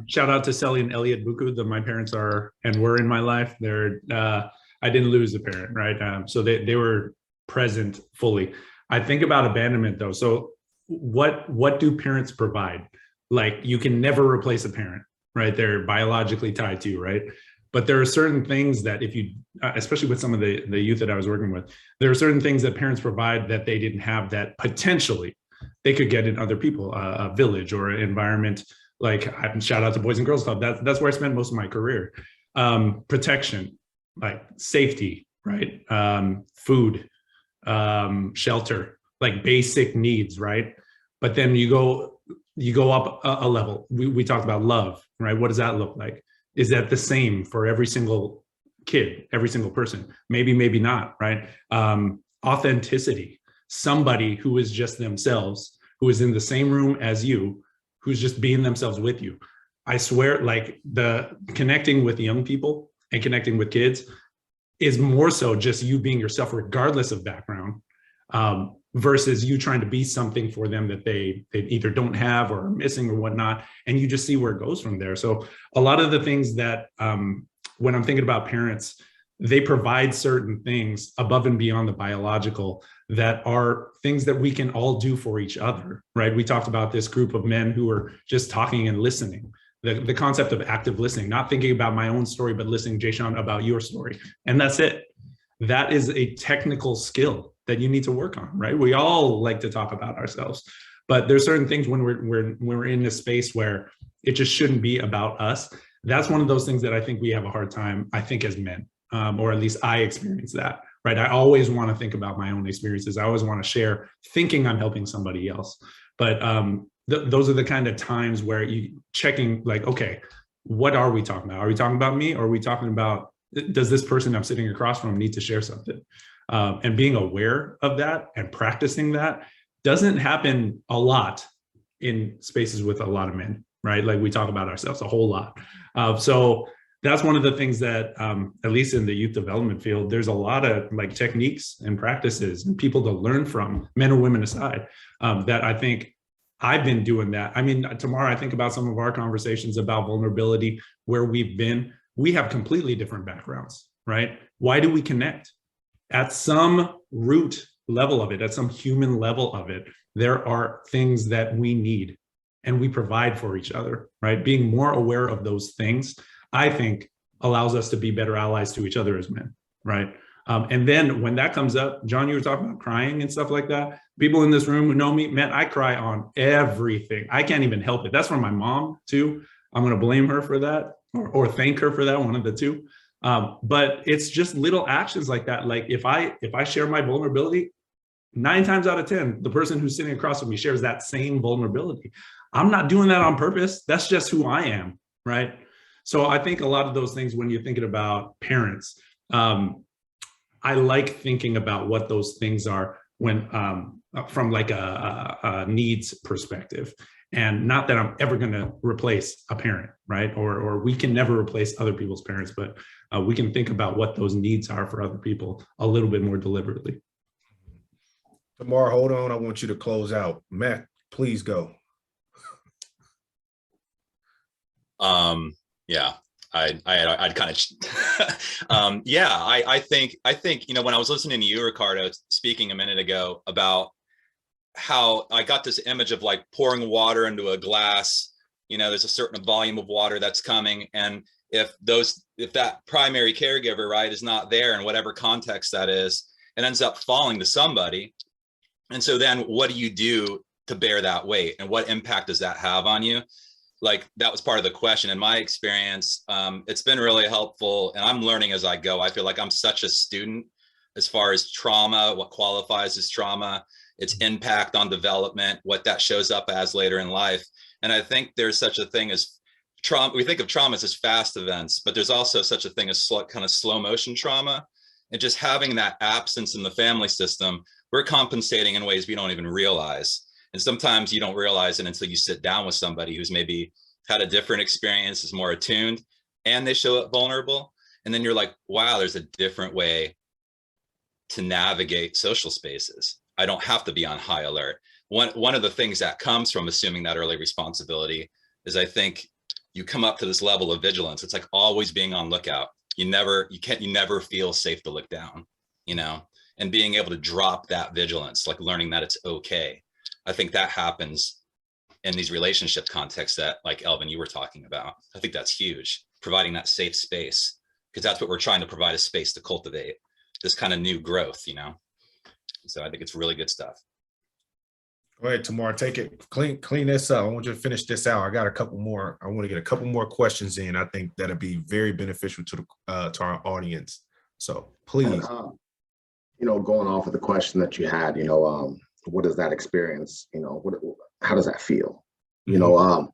shout out to Sally and Elliot Bucu. My parents are and were in my life. I didn't lose a parent, right? So they were present fully. I think about abandonment though. So what do parents provide? Like, you can never replace a parent, right? They're biologically tied to you, right? But there are certain things that if you, especially with some of the youth that I was working with, there are certain things that parents provide that they didn't have that potentially they could get in other people, a village or an environment. Like, shout out to Boys and Girls Club. That's where I spent most of my career. Protection, like safety, right? Food, shelter, like basic needs, right? But then you go up a level. We talked about love, right? What does that look like? Is that the same for every single kid, every single person? Maybe, maybe not, right? Authenticity, somebody who is just themselves, who is in the same room as you, who's just being themselves with you. I swear, like, the connecting with young people and connecting with kids is more so just you being yourself, regardless of background, versus you trying to be something for them that they either don't have or are missing or whatnot. And you just see where it goes from there. So a lot of the things that when I'm thinking about parents, they provide certain things above and beyond the biological that are things that we can all do for each other, right? We talked about this group of men who are just talking and listening. The concept of active listening, not thinking about my own story, but listening, Jashon, about your story. And that's it. That is a technical skill that you need to work on, right? We all like to talk about ourselves, but there's certain things when we're in this space where it just shouldn't be about us. That's one of those things that I think we have a hard time, I think, as men, or at least I experience that, right? I always want to think about my own experiences. I always want to share, thinking I'm helping somebody else. But those are the kind of times where you checking, like, okay, what are we talking about? Are we talking about me? Or are we talking about, does this person I'm sitting across from need to share something? And being aware of that and practicing that doesn't happen a lot in spaces with a lot of men, right? Like, we talk about ourselves a whole lot. So that's one of the things that, at least in the youth development field, there's a lot of like techniques and practices and people to learn from, men or women aside, that I think I've been doing that. I mean, tomorrow I think about some of our conversations about vulnerability, where we've been. We have completely different backgrounds, right? Why do we connect? At some root level of it, at some human level of it, there are things that we need and we provide for each other, right? Being more aware of those things, I think, allows us to be better allies to each other as men, right? And then when that comes up, John, you were talking about crying and stuff like that. People in this room who know me, man, I cry on everything. I can't even help it. That's from my mom too. I'm going to blame her for that, or thank her for that, one of the two. But it's just little actions like that. Like, if I share my vulnerability, 9 times out of 10, the person who's sitting across from me shares that same vulnerability. I'm not doing that on purpose. That's just who I am, right? So I think a lot of those things, when you're thinking about parents, I like thinking about what those things are when from like a needs perspective. And not that I'm ever going to replace a parent, right? Or we can never replace other people's parents, but we can think about what those needs are for other people a little bit more deliberately. Tamar, hold on. I want you to close out. Matt, please go. Yeah, I'd kind of, yeah, I think, you know, when I was listening to you, Ricardo, speaking a minute ago about how I got this image of like pouring water into a glass, you know, there's a certain volume of water that's coming. And if that primary caregiver, right, is not there in whatever context that is, it ends up falling to somebody. And so then what do you do to bear that weight? And what impact does that have on you? Like, that was part of the question. In my experience, it's been really helpful, and I'm learning as I go. I feel like I'm such a student as far as trauma, what qualifies as trauma, its impact on development, what that shows up as later in life. And I think there's such a thing as trauma. We think of trauma as fast events, but there's also such a thing as kind of slow motion trauma. And just having that absence in the family system, we're compensating in ways we don't even realize. And sometimes you don't realize it until you sit down with somebody who's maybe had a different experience, is more attuned, and they show up vulnerable. And then you're like, wow, there's a different way to navigate social spaces. I don't have to be on high alert. One of the things that comes from assuming that early responsibility is, I think you come up to this level of vigilance. It's like always being on lookout. You never feel safe to look down, you know, and being able to drop that vigilance, like learning that it's okay. I think that happens in these relationship contexts that, like Elvin, you were talking about. I think that's huge, providing that safe space, because that's what we're trying to provide, a space to cultivate this kind of new growth, you know? So I think it's really good stuff. Go ahead, Tamar, take it, clean this up. I want you to finish this out. I got a couple more. I want to get a couple more questions in. I think that'll be very beneficial to our audience. So please. You know, going off of the question that you had, you know, what is that experience? You know, how does that feel? You know,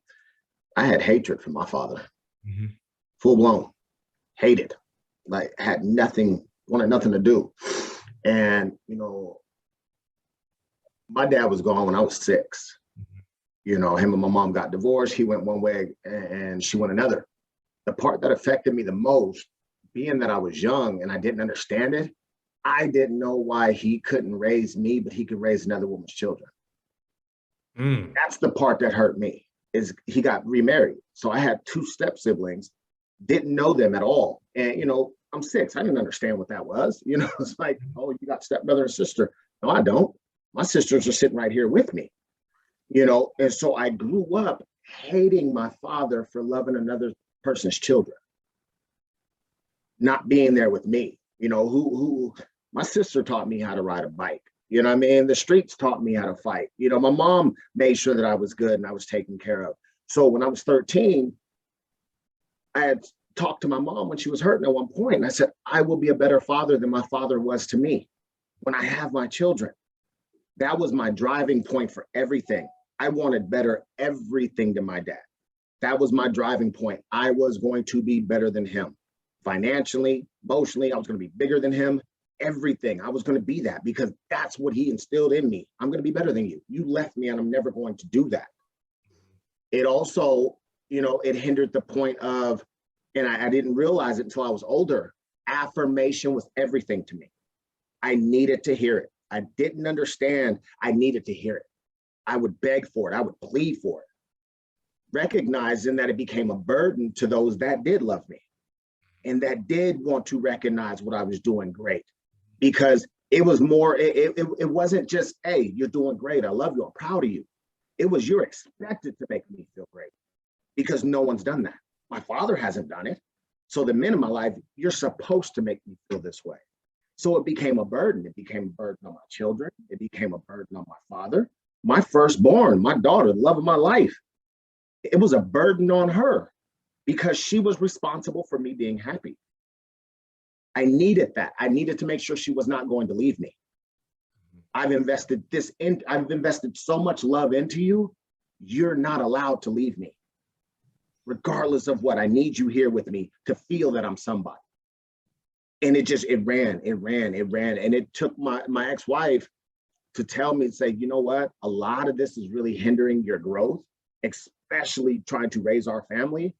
I had hatred for my father, full blown, hated, like had nothing, wanted nothing to do. And, you know, my dad was gone when I was 6. You know, him and my mom got divorced. He went one way and she went another. The part that affected me the most, being that I was young and I didn't understand it, I didn't know why he couldn't raise me, but he could raise another woman's children. That's the part that hurt me, is he got remarried. So I had 2 step siblings, didn't know them at all. And, you know, I'm 6. I didn't understand what that was. You know, it's like, oh, you got stepbrother and sister. No, I don't. My sisters are sitting right here with me, you know? And so I grew up hating my father for loving another person's children, not being there with me. You know, who my sister taught me how to ride a bike. You know what I mean? The streets taught me how to fight. You know, my mom made sure that I was good and I was taken care of. So when I was 13, I had talked to my mom when she was hurting at one point, and I said, I will be a better father than my father was to me when I have my children. That was my driving point for everything. I wanted better everything than my dad. That was my driving point. I was going to be better than him. Financially, emotionally, I was going to be bigger than him. Everything. I was going to be that, because that's what he instilled in me. I'm going to be better than you. You left me and I'm never going to do that. It also, you know, it hindered the point of, and I didn't realize it until I was older, affirmation was everything to me. I needed to hear it. I didn't understand. I needed to hear it. I would beg for it. I would plead for it, recognizing that it became a burden to those that did love me and that did want to recognize what I was doing great, because it was more, it wasn't just, hey, you're doing great. I love you. I'm proud of you. It was, you're expected to make me feel great, because no one's done that. My father hasn't done it. So the men in my life, you're supposed to make me feel this way. So it became a burden. It became a burden on my children. It became a burden on my father. My firstborn, my daughter, the love of my life. It was a burden on her because she was responsible for me being happy. I needed that. I needed to make sure she was not going to leave me. I've invested so much love into you. You're not allowed to leave me. regardless of what. I need you here with me to feel that I'm somebody. And it ran. And it took my ex-wife to tell me, say, you know what? A lot of this is really hindering your growth, especially trying to raise our family.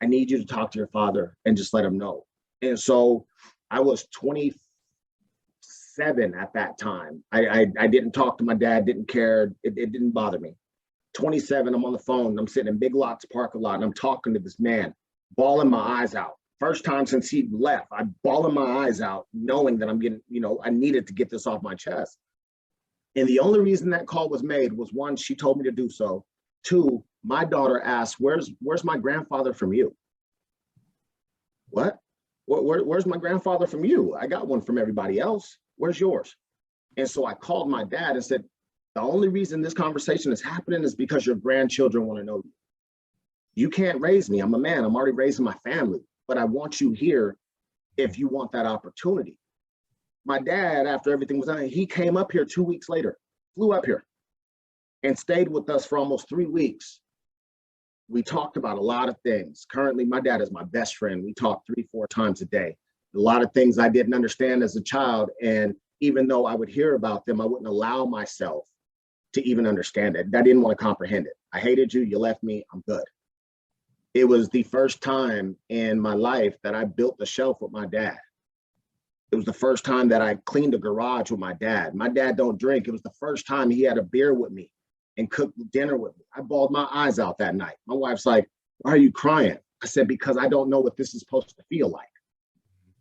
I need you to talk to your father and just let him know. And so I was 27 at that time. I didn't talk to my dad, didn't care. It didn't bother me. 27, I'm on the phone. I'm sitting in Big Lots parking lot and I'm talking to this man, bawling my eyes out. First time since he left, I'm bawling my eyes out, knowing that I'm getting, I needed to get this off my chest. And the only reason that call was made was, one, she told me to do so. Two, my daughter asked, where's my grandfather from you? What? Where's my grandfather from you? I got one from everybody else. Where's yours? And so I called my dad and said, the only reason this conversation is happening is because your grandchildren want to know you. You can't raise me. I'm a man. I'm already raising my family. But I want you here if you want that opportunity. My dad, after everything was done, he came up here 2 weeks later, flew up here and stayed with us for almost 3 weeks. We talked about a lot of things. Currently, my dad is my best friend. We talk 3-4 times a day. A lot of things I didn't understand as a child. And even though I would hear about them, I wouldn't allow myself to even understand it. I didn't want to comprehend it. I hated you. You left me. I'm good. It was the first time in my life that I built a shelf with my dad. It was the first time that I cleaned a garage with my dad. My dad don't drink. It was the first time he had a beer with me and cooked dinner with me. I bawled my eyes out that night. My wife's like, why are you crying? I said, because I don't know what this is supposed to feel like.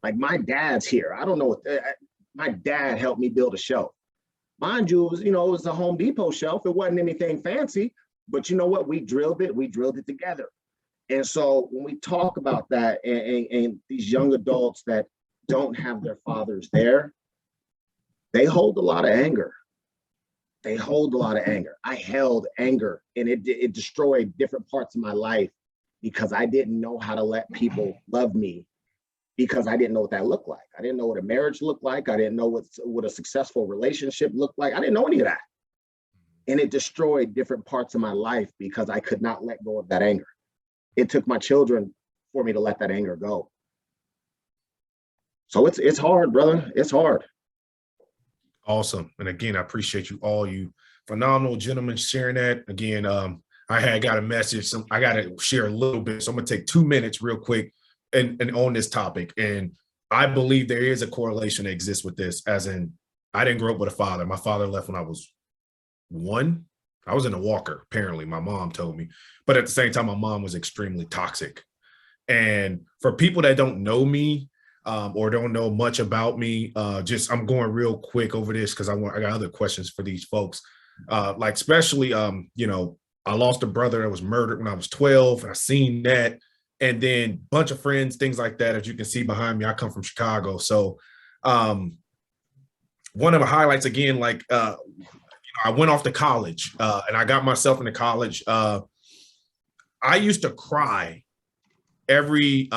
Like, my dad's here. I don't know what, my dad helped me build a shelf. Mind you, it was a Home Depot shelf. It wasn't anything fancy, but you know what? We drilled it together. And so when we talk about that and these young adults that don't have their fathers there, they hold a lot of anger. I held anger, and it destroyed different parts of my life because I didn't know how to let people love me, because I didn't know what that looked like. I didn't know what a marriage looked like. I didn't know what a successful relationship looked like. I didn't know any of that. And it destroyed different parts of my life because I could not let go of that anger. It took my children for me to let that anger go. So it's hard, brother. It's hard. Awesome. And again, I appreciate you phenomenal gentlemen sharing that. Again, I had got a message. I got to share a little bit. So I'm going to take 2 minutes real quick and on this topic. And I believe there is a correlation that exists with this, as in, I didn't grow up with a father. My father left when I was 1. I was in a walker, apparently, my mom told me. But at the same time, my mom was extremely toxic. And for people that don't know me or don't know much about me, I'm going real quick over this because I got other questions for these folks. Especially, I lost a brother that was murdered when I was 12. And I seen that. And then a bunch of friends, things like that. As you can see behind me, I come from Chicago. So one of the highlights, again, I went off to college and I got myself into college. I used to cry every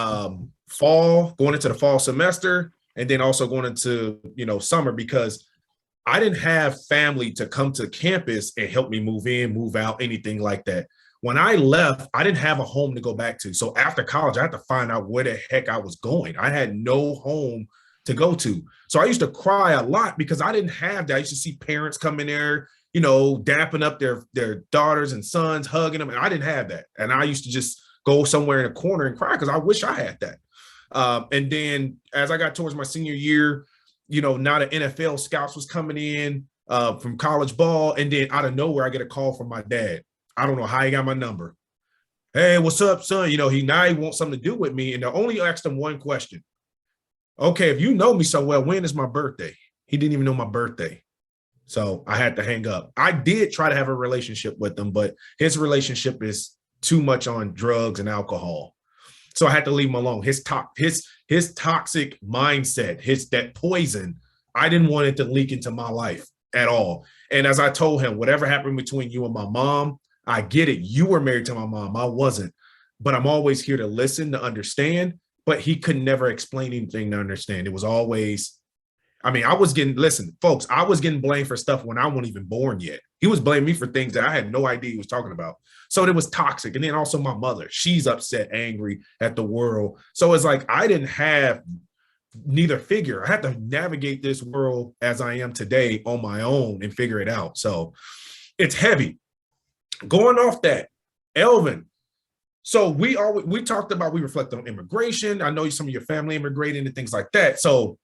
fall, going into the fall semester, and then also going into, summer, because I didn't have family to come to campus and help me move in, move out, anything like that. When I left, I didn't have a home to go back to. So after college, I had to find out where the heck I was going. I had no home to go to. So I used to cry a lot because I didn't have that. I used to see parents come in there, dapping up their daughters and sons, hugging them. And I didn't have that. And I used to just go somewhere in a corner and cry because I wish I had that. And then as I got towards my senior year, now the NFL scouts was coming in from college ball. And then out of nowhere, I get a call from my dad. I don't know how he got my number. Hey, what's up, son? He wants something to do with me. And I only asked him one question. Okay, if you know me so well, when is my birthday? He didn't even know my birthday. So I had to hang up. I did try to have a relationship with him, but his relationship is too much on drugs and alcohol. So I had to leave him alone. His toxic mindset, that poison, I didn't want it to leak into my life at all. And as I told him, whatever happened between you and my mom, I get it. You were married to my mom. I wasn't. But I'm always here to listen, to understand. But he could never explain anything to understand. It was always, listen, folks, I was getting blamed for stuff when I wasn't even born yet. He was blaming me for things that I had no idea he was talking about. So it was toxic. And then also my mother, she's upset, angry at the world. So it's like I didn't have neither figure. I had to navigate this world as I am today on my own and figure it out. So it's heavy. Going off that, Elvin. So we talked about, we reflected on immigration. I know some of your family immigrated and things like that. So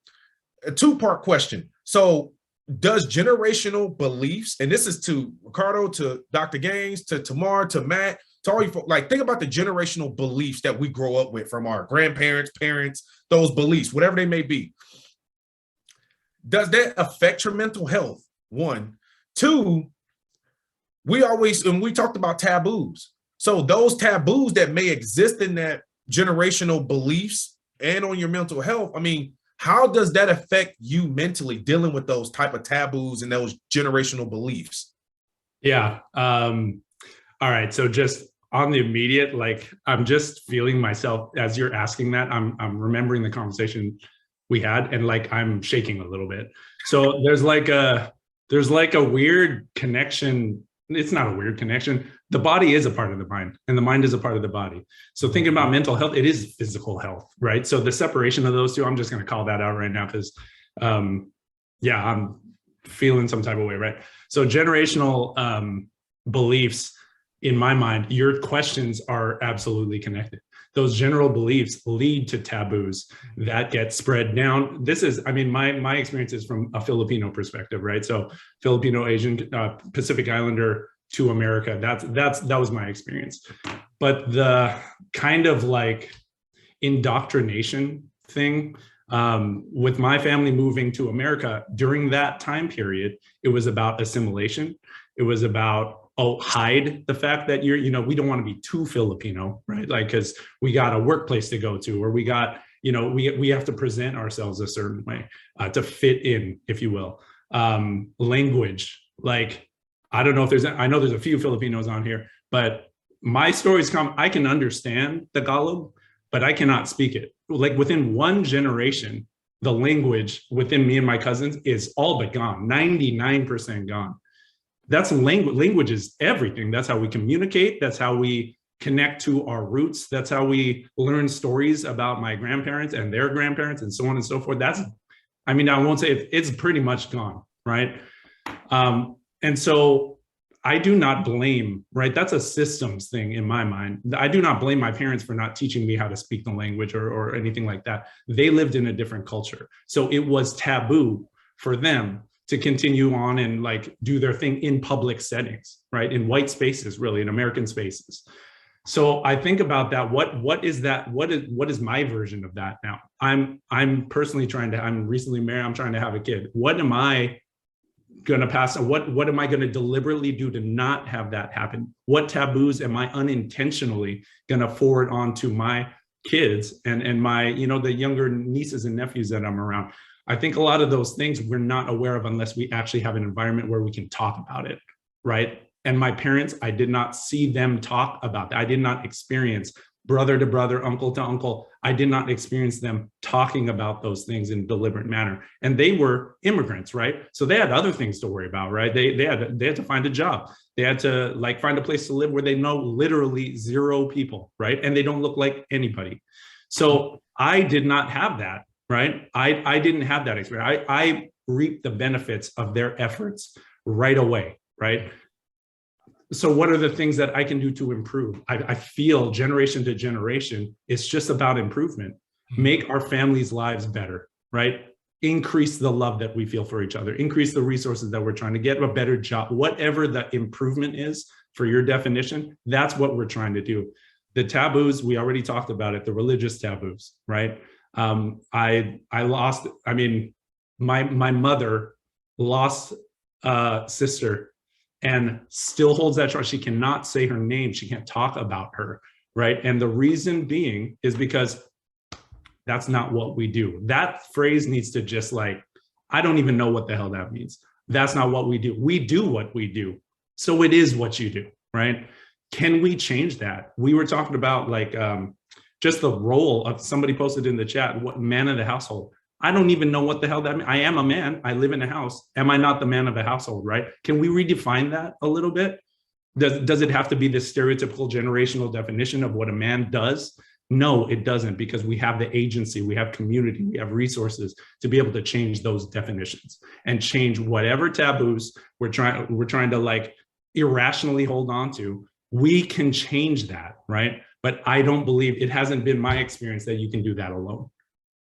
a two-part question. So does generational beliefs, and this is to Ricardo, to Dr. Gaines, to Tamar, to Matt, to all you folks, like think about the generational beliefs that we grow up with from our grandparents, parents, those beliefs, whatever they may be. Does that affect your mental health? One. Two, and we talked about taboos. So those taboos that may exist in that generational beliefs and on your mental health, I mean, how does that affect you mentally dealing with those type of taboos and those generational beliefs? Yeah. All right. So just on the immediate, like I'm just feeling myself as you're asking that. I'm remembering the conversation we had, and like I'm shaking a little bit. So there's like a weird connection. It's not a weird connection. The body is a part of the mind, and the mind is a part of the body. So thinking about mental health, it is physical health, right? So the separation of those two, I'm just going to call that out right now because, yeah, I'm feeling some type of way, right? So generational beliefs, in my mind, your questions are absolutely connected. Those general beliefs lead to taboos that get spread down. This is, I mean, my experience is from a Filipino perspective, right? So Filipino, Asian, Pacific Islander to America, that was my experience. But the kind of like indoctrination thing with my family moving to America during that time period, it was about assimilation. It was about, hide the fact that we don't want to be too Filipino, right? Like, because we got a workplace to go to, or we got, we have to present ourselves a certain way to fit in, if you will. Language, like, I don't know if I know there's a few Filipinos on here, but my stories I can understand Tagalog, but I cannot speak it. Like within one generation, the language within me and my cousins is all but gone, 99% gone. That's language is everything. That's how we communicate. That's how we connect to our roots. That's how we learn stories about my grandparents and their grandparents and so on and so forth. I won't say it's pretty much gone, right? And so I do not blame, right? That's a systems thing in my mind. I do not blame my parents for not teaching me how to speak the language or anything like that. They lived in a different culture. So it was taboo for them to continue on and like do their thing in public settings, right? In white spaces, really, in American spaces. So I think about that. What is that? What is my version of that now? I'm personally I'm recently married. I'm trying to have a kid. What am I going to pass? What am I going to deliberately do to not have that happen? What taboos am I unintentionally going to forward on to my kids and my, the younger nieces and nephews that I'm around? I think a lot of those things we're not aware of unless we actually have an environment where we can talk about it, right? And my parents, I did not see them talk about that. I did not experience brother to brother, uncle to uncle. I did not experience them talking about those things in a deliberate manner. And they were immigrants, right? So they had other things to worry about, right? They had to find a job. They had to like find a place to live where they know literally zero people, right? And they don't look like anybody. So I did not have that. Right? I didn't have that experience. I reaped the benefits of their efforts right away, right? So what are the things that I can do to improve? I feel generation to generation, it's just about improvement. Make our families' lives better, right? Increase the love that we feel for each other, increase the resources that we're trying to get, a better job, whatever the improvement is for your definition, that's what we're trying to do. The taboos, we already talked about it, the religious taboos, right? My mother lost a sister and still holds that charge. She cannot say her name. She can't talk about her, right? And the reason being is because that's not what we do. That phrase needs to just like, I don't even know what the hell that means. That's not what we do. We do what we do. So it is what you do, right? Can we change that? We were talking about like, just the role of, somebody posted in the chat, what man of the household. I don't even know what the hell that means. I am a man. I live in a house. Am I not the man of a household, right? Can we redefine that a little bit? Does it have to be this stereotypical generational definition of what a man does? No, it doesn't, because we have the agency, we have community, we have resources to be able to change those definitions and change whatever taboos we're trying to like irrationally hold on to. We can change that, right? But I don't believe, it hasn't been my experience that you can do that alone.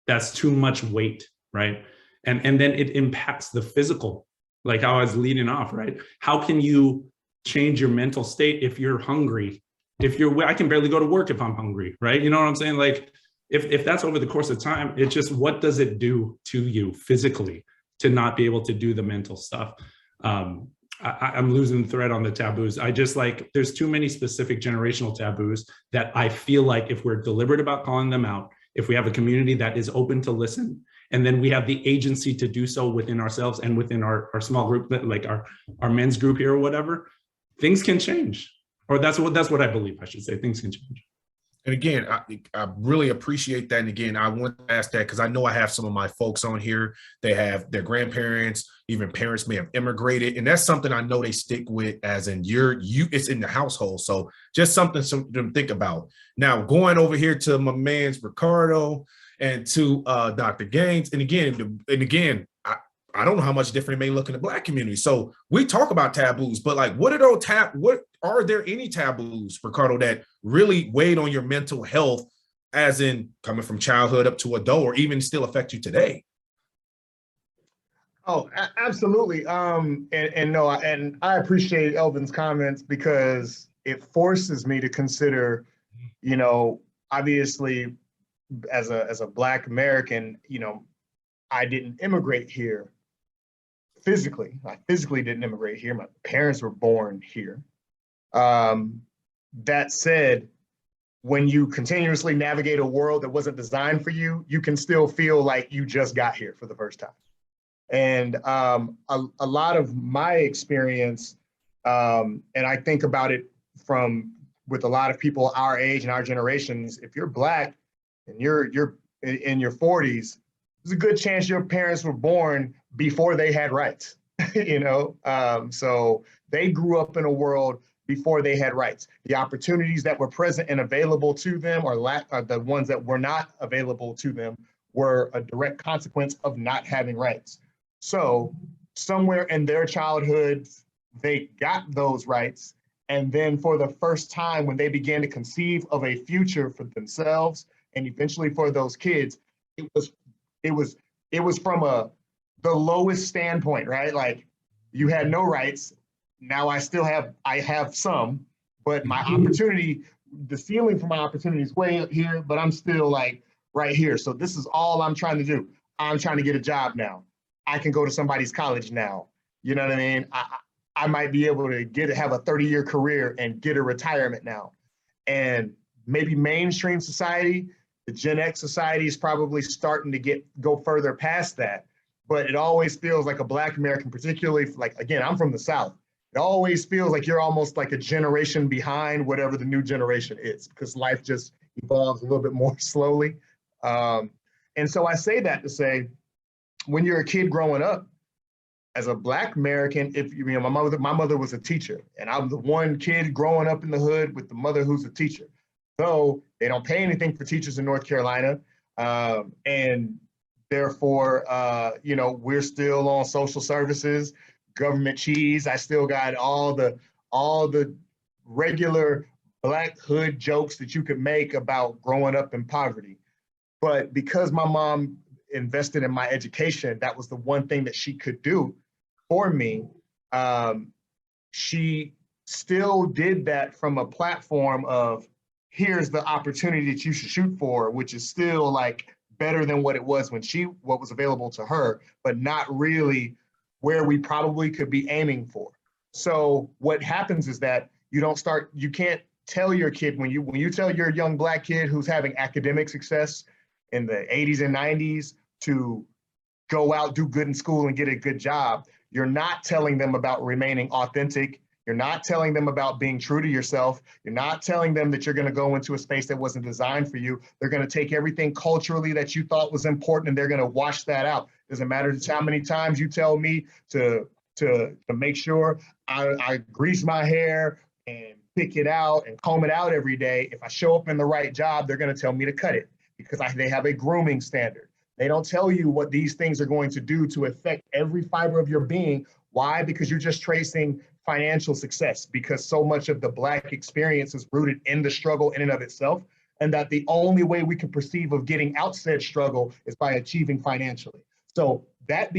That's too much weight, right? And then it impacts the physical, like how I was leading off, right? How can you change your mental state if you're hungry? I can barely go to work if I'm hungry, right? You know what I'm saying? Like if that's over the course of time, it's just, what does it do to you physically to not be able to do the mental stuff? I'm losing the thread on the taboos. I just like, there's too many specific generational taboos that I feel like if we're deliberate about calling them out, if we have a community that is open to listen, and then we have the agency to do so within ourselves and within our small group, like our men's group here or whatever, things can change. Or that's what I believe, I should say. Things can change. And again, I really appreciate that. And again, I want to ask that because I know I have some of my folks on here. They have their grandparents, even parents may have immigrated. And that's something I know they stick with, as in it's in the household. So just something to think about. Now, going over here to my man's Ricardo and to Dr. Gaines. And again, I don't know how much different it may look in the Black community. So we talk about taboos, but like, what are there any taboos, Ricardo, that really weighed on your mental health, as in coming from childhood up to adult, or even still affect you today? Oh, absolutely. And I appreciate Elvin's comments, because it forces me to consider, obviously as a Black American, I didn't immigrate here physically. I physically didn't immigrate here. My parents were born here. That said, when you continuously navigate a world that wasn't designed for you, you can still feel like you just got here for the first time. And a lot of my experience, and I think about it with a lot of people our age and our generations, if you're Black and you're in your 40s, there's a good chance your parents were born before they had rights, so they grew up in a world before they had rights. The opportunities that were present and available to them, or the ones that were not available to them, were a direct consequence of not having rights. So somewhere in their childhood, they got those rights. And then for the first time, when they began to conceive of a future for themselves and eventually for those kids, it was from the lowest standpoint, right? Like, you had no rights. Now I have some, but my opportunity, the ceiling for my opportunity is way up here, but I'm still like right here. So this is all I'm trying to do. I'm trying to get a job now. I can go to somebody's college now. You know what I mean? I might be able to have a 30-year career and get a retirement now. And maybe mainstream society, the Gen X society, is probably starting to go further past that. But it always feels like a Black American, particularly, like, again, I'm from the South. It always feels like you're almost like a generation behind whatever the new generation is, because life just evolves a little bit more slowly. And so I say that to say, when you're a kid growing up, as a Black American, my mother was a teacher, and I'm the one kid growing up in the hood with the mother who's a teacher. So they don't pay anything for teachers in North Carolina, and therefore, we're still on social services, government cheese. I still got all the regular Black hood jokes that you could make about growing up in poverty. But because my mom invested in my education, that was the one thing that she could do for me. She still did that from a platform of, here's the opportunity that you should shoot for, which is still like better than what it was what was available to her, but not really where we probably could be aiming for. So what happens is that you can't tell your kid, when you tell your young Black kid who's having academic success in the 80s and 90s to go out, do good in school and get a good job, you're not telling them about remaining authentic. You're not telling them about being true to yourself. You're not telling them that you're going to go into a space that wasn't designed for you. They're going to take everything culturally that you thought was important and they're going to wash that out. Doesn't matter how many times you tell me to make sure I grease my hair and pick it out and comb it out every day. If I show up in the right job, they're going to tell me to cut it because they have a grooming standard. They don't tell you what these things are going to do to affect every fiber of your being. Why? Because you're just tracing financial success, because so much of the Black experience is rooted in the struggle in and of itself, and that the only way we can perceive of getting out said struggle is by achieving financially. So that's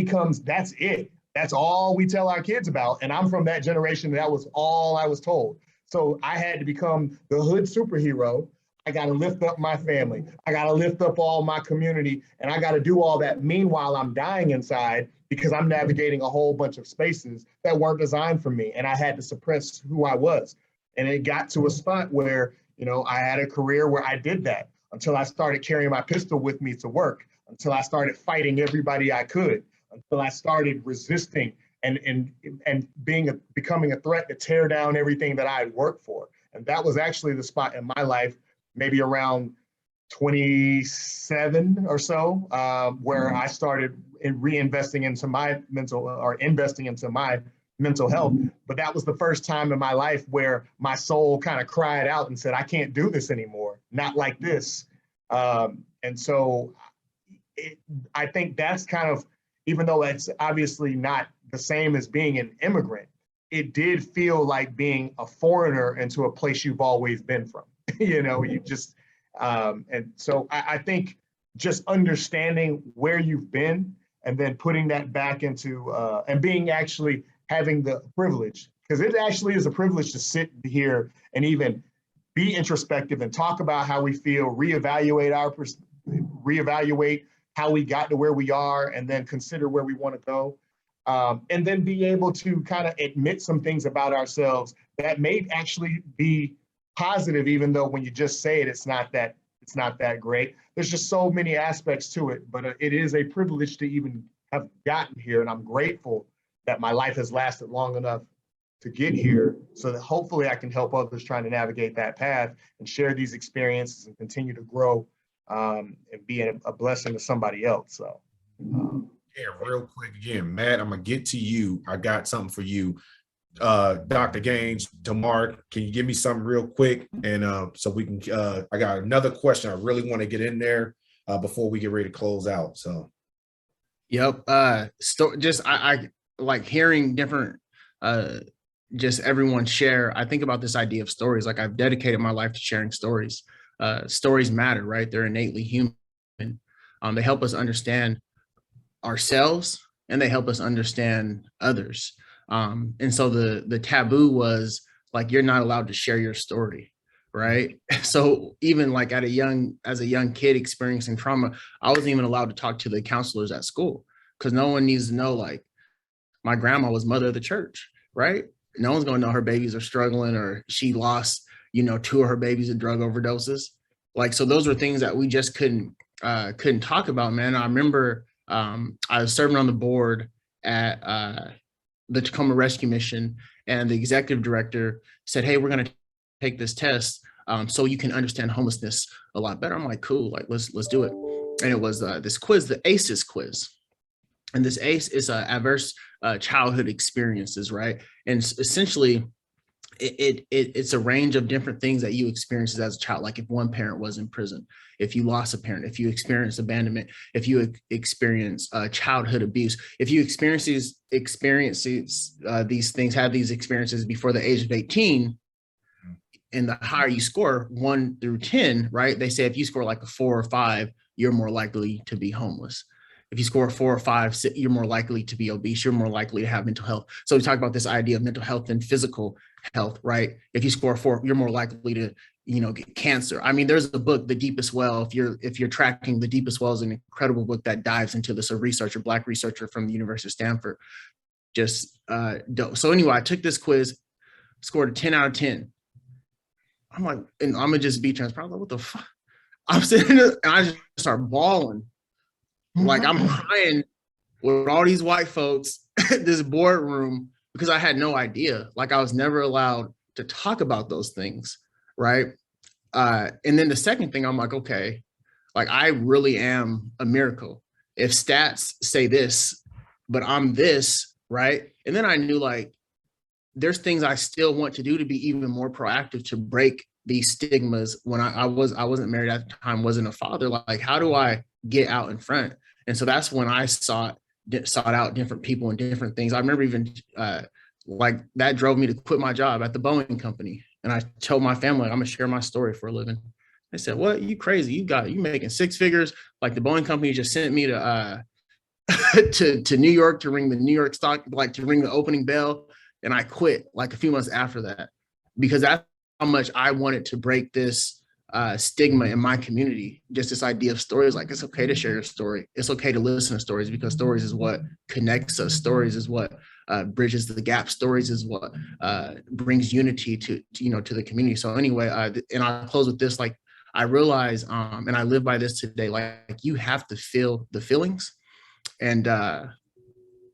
it. That's all we tell our kids about. And I'm from that generation, that was all I was told. So I had to become the hood superhero. I got to lift up my family. I got to lift up all my community. And I got to do all that. Meanwhile, I'm dying inside because I'm navigating a whole bunch of spaces that weren't designed for me. And I had to suppress who I was. And it got to a spot where, I had a career where I did that until I started carrying my pistol with me to work, until I started fighting everybody I could, until I started resisting and becoming a threat to tear down everything that I had worked for. And that was actually the spot in my life, maybe around 27 or so, where I started investing into my mental health. But that was the first time in my life where my soul kind of cried out and said, I can't do this anymore, not like this. And so I think that's kind of, even though it's obviously not the same as being an immigrant, it did feel like being a foreigner into a place you've always been from. You just, and so I think just understanding where you've been and then putting that back into, and having the privilege, because it actually is a privilege to sit here and even be introspective and talk about how we feel, reevaluate how we got to where we are, and then consider where we want to go. And then be able to kind of admit some things about ourselves that may actually be positive, even though when you just say it, it's not that great. There's just so many aspects to it, but it is a privilege to even have gotten here. And I'm grateful that my life has lasted long enough to get here so that hopefully I can help others trying to navigate that path and share these experiences and continue to grow and be a blessing to somebody else. So. Yeah, real quick again, Matt, I'm gonna get to you. I got something for you. Dr. Gaines, Tamar, can you give me something real quick? And so we can, I got another question I really want to get in there before we get ready to close out. So. Yep. I like hearing different, just everyone share. I think about this idea of stories. Like I've dedicated my life to sharing stories. Stories matter, right? They're innately human. They help us understand ourselves and they help us understand others. And so the taboo was like, you're not allowed to share your story, right? So even like as a young kid experiencing trauma, I wasn't even allowed to talk to the counselors at school because no one needs to know, like, my grandma was mother of the church, right? No one's going to know her babies are struggling or she lost, 2 of her babies to drug overdoses. Like, so those were things that we just couldn't talk about, man. I remember I was serving on the board at the Tacoma Rescue Mission, and the executive director said, hey, we're going to take this test so you can understand homelessness a lot better. I'm like, cool, like let's do it. And it was this quiz, the ACEs quiz. And this ACE is adverse childhood experiences, right? And essentially, it's a range of different things that you experience as a child. Like if one parent was in prison, if you lost a parent, if you experience abandonment, if you experience childhood abuse, if you experience these things, have these experiences before the age of 18, and the higher you score, 1 through 10, right? They say if you score like a 4 or 5, you're more likely to be homeless. If you score 4 or 5, you're more likely to be obese. You're more likely to have mental health. So we talk about this idea of mental health and physical health, right? If you score 4, you're more likely to, get cancer. I mean, there's a book, The Deepest Well. If you're tracking, The Deepest Well is an incredible book that dives into this. A Black researcher from the University of Stanford, just dope. So anyway, I took this quiz, scored a 10 out of 10. I'm like, and I'm gonna just be transparent. Like, what the fuck? I'm sitting there and I just start bawling. Like I'm crying with all these white folks at this boardroom because I had no idea. Like I was never allowed to talk about those things, right? And then the second thing, I'm like, okay, like I really am a miracle. If stats say this, but I'm this, right? And then I knew like there's things I still want to do to be even more proactive to break these stigmas. When I wasn't married at the time, wasn't a father. Like, how do I get out in front? And so that's when I sought out different people and different things. I remember even like that drove me to quit my job at the Boeing company. And I told my family, I'm gonna share my story for a living. They said, "What? You crazy? You making six figures? Like the Boeing company just sent me to to New York to ring the New York stock, like to ring the opening bell." And I quit like a few months after that because that's how much I wanted to break this stigma in my community. Just this idea of stories, like it's okay to share your story. It's okay to listen to stories because stories is what connects us. Stories is what bridges the gap. Stories is what brings unity to the community. So anyway, and I'll close with this. Like I realize, and I live by this today. Like you have to feel the feelings, and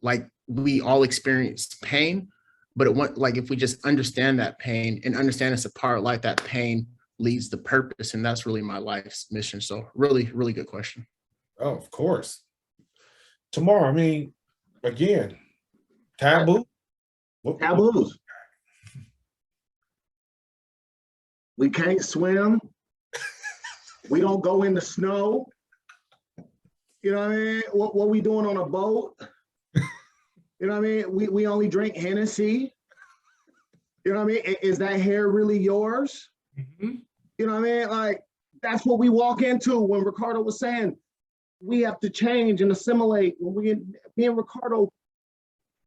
like we all experience pain, but like if we just understand that pain and understand it's a part of life, that pain leads to purpose, and that's really my life's mission. So really, really good question. Oh, of course. Tamar, I mean, again, taboo. Taboos. We can't swim. We don't go in the snow. You know what I mean? What we doing on a boat? You know what I mean? We only drink Hennessy. You know what I mean? Is that hair really yours? Mm-hmm. You know what I mean? Like, that's what we walk into when Ricardo was saying, we have to change and assimilate. Me and Ricardo,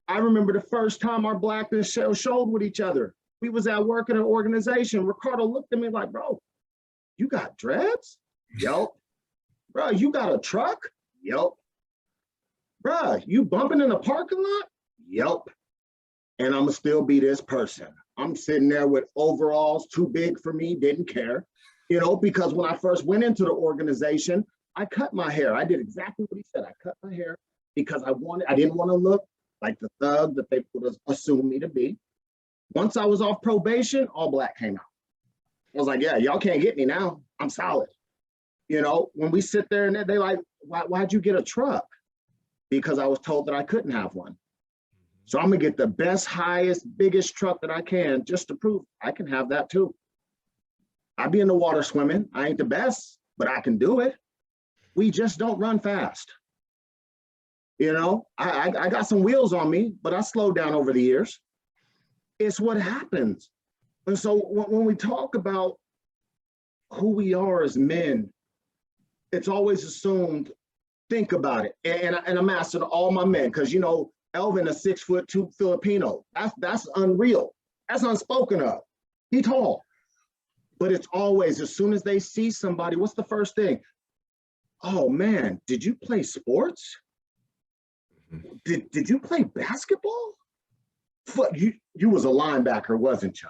I remember the first time our blackness showed with each other. We was at work in an organization. Ricardo looked at me like, bro, you got dreads? Yup. Bro, you got a truck? Yup. Bro, you bumping in the parking lot? Yup. And I'ma still be this person. I'm sitting there with overalls too big for me, didn't care. Because when I first went into the organization, I cut my hair. I did exactly what he said. I cut my hair because I didn't want to look like the thug that they would assume me to be. Once I was off probation, all black came out. I was like, yeah, y'all can't get me now. I'm solid. When we sit there and they like, why'd you get a truck? Because I was told that I couldn't have one. So I'm gonna get the best, highest, biggest truck that I can just to prove I can have that too. I be in the water swimming. I ain't the best, but I can do it. We just don't run fast. I got some wheels on me, but I slowed down over the years. It's what happens. And so when we talk about who we are as men, it's always assumed, think about it. And I'm asking all my men, because Elvin, a 6'2" Filipino. That's unreal. That's unspoken of. He tall. But it's always, as soon as they see somebody, what's the first thing? Oh man, did you play sports? Did you play basketball? You was a linebacker, wasn't you?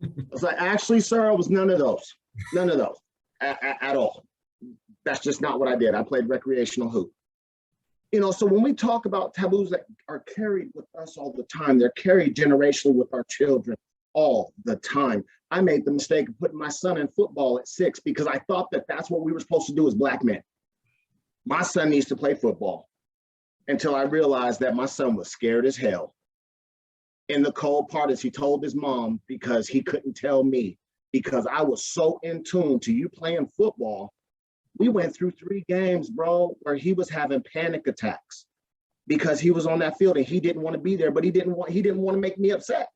I was like, actually, sir, I was none of those. None of those at all. That's just not what I did. I played recreational hoop. So when we talk about taboos that are carried with us all the time, they're carried generationally with our children all the time. I made the mistake of putting my son in football at 6 because I thought that that's what we were supposed to do as black men. My son needs to play football, until I realized that my son was scared as hell. And the cold part is he told his mom because he couldn't tell me, because I was so in tune to you playing football. We went through 3 games, bro, where he was having panic attacks because he was on that field and he didn't want to be there, but he didn't want to make me upset.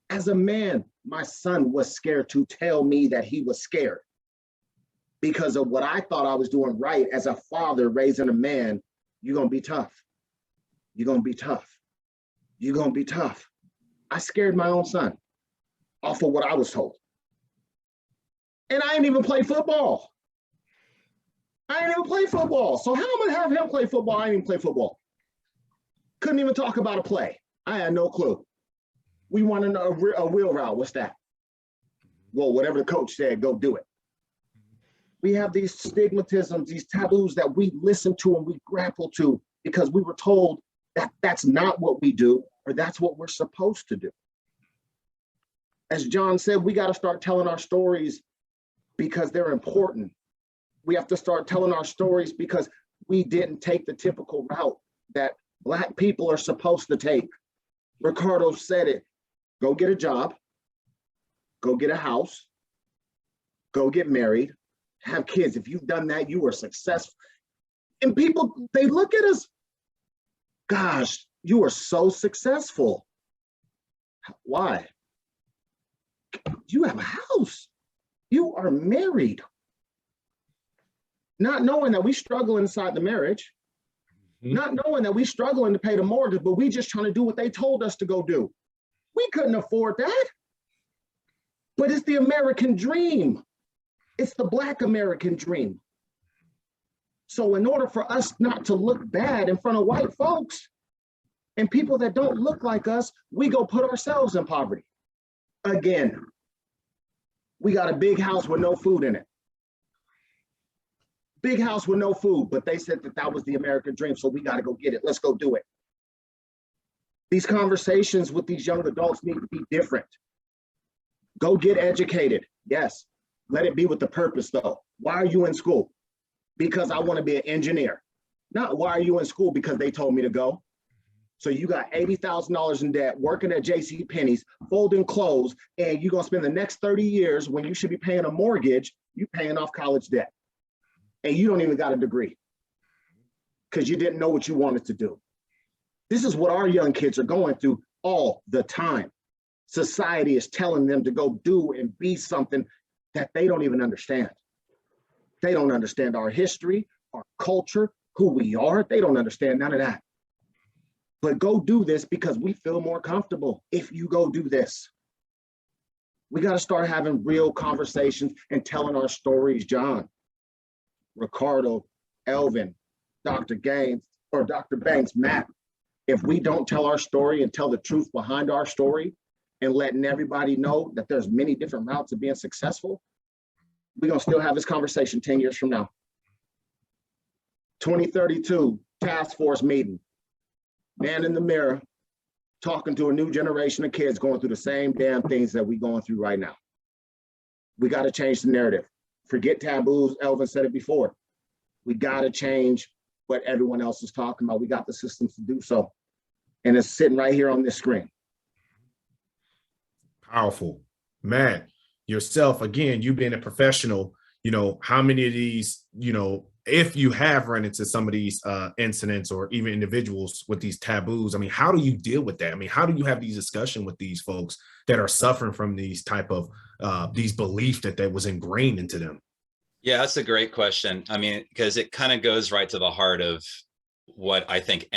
As a man, my son was scared to tell me that he was scared because of what I thought I was doing right as a father raising a man. You're going to be tough. You're going to be tough. You're going to be tough. I scared my own son off of what I was told. And I didn't even play football. So how am I going to have him play football? I didn't even play football. Couldn't even talk about a play. I had no clue. We wanted a wheel route. What's that? Well, whatever the coach said, go do it. We have these stigmatisms, these taboos that we listen to and we grapple to because we were told that that's not what we do. or that's what we're supposed to do. As John said, we got to start telling our stories because they're important. We have to start telling our stories because we didn't take the typical route that Black people are supposed to take. Ricardo said it. Go get a job, go get a house, go get married, have kids. If you've done that, you are successful. And people, they look at us, gosh, you are so successful. Why? You have a house. You are married. Not knowing that we struggle inside the marriage, not knowing that we struggling to pay the mortgage, but we just trying to do what they told us to go do. We couldn't afford that. But it's the American dream. It's the Black American dream. So in order for us not to look bad in front of white folks and people that don't look like us, we go put ourselves in poverty. Again, we got a big house with no food in it. Big house with no food, but they said that that was the American dream, so we got to go get it. Let's go do it. These conversations with these young adults need to be different. Go get educated. Yes. Let it be with the purpose, though. Why are you in school? Because I want to be an engineer. Not why are you in school? Because they told me to go. So you got $80,000 in debt, working at JCPenney's, folding clothes, and you're going to spend the next 30 years when you should be paying a mortgage, you paying off college debt. And you don't even got a degree because you didn't know what you wanted to do. This is what our young kids are going through all the time. Society is telling them to go do and be something that they don't even understand. They don't understand our history, our culture, who we are. They don't understand none of that. But go do this because we feel more comfortable if you go do this. We got to start having real conversations and telling our stories, John, Ricardo, Elvin, Dr. Gaines, or Dr. Banks, Matt. If we don't tell our story and tell the truth behind our story and letting everybody know that there's many different routes of being successful, we're going to still have this conversation 10 years from now. 2032 task force meeting, man in the mirror, talking to a new generation of kids going through the same damn things that we're going through right now. We got to change the narrative. Forget taboos. Elvin said it before. We got to change what everyone else is talking about. We got the systems to do so. And it's sitting right here on this screen. Powerful. Matt, yourself, again, you being a professional, you know, how many of these, you know, if you have run into some of these incidents or even individuals with these taboos, I mean, how do you deal with that? I mean, how do you have these discussions with these folks that are suffering from these type of these beliefs that was ingrained into them? Yeah, that's a great question. I mean, because it kind of goes right to the heart of what I think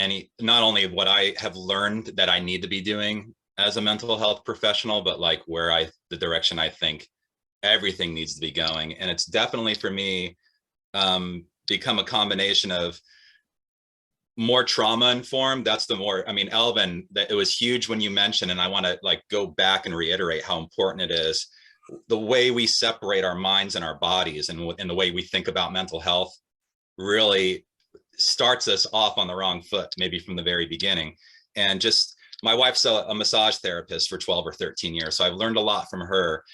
not only what I have learned that I need to be doing as a mental health professional, but like the direction I think everything needs to be going. And it's definitely for me become a combination of more trauma informed. That's the more, I mean, Elvin, it was huge when you mentioned, and I want to like go back and reiterate how important it is. The way we separate our minds and our bodies and the way we think about mental health really starts us off on the wrong foot, maybe from the very beginning. And just, my wife's a massage therapist for 12 or 13 years. So I've learned a lot from her.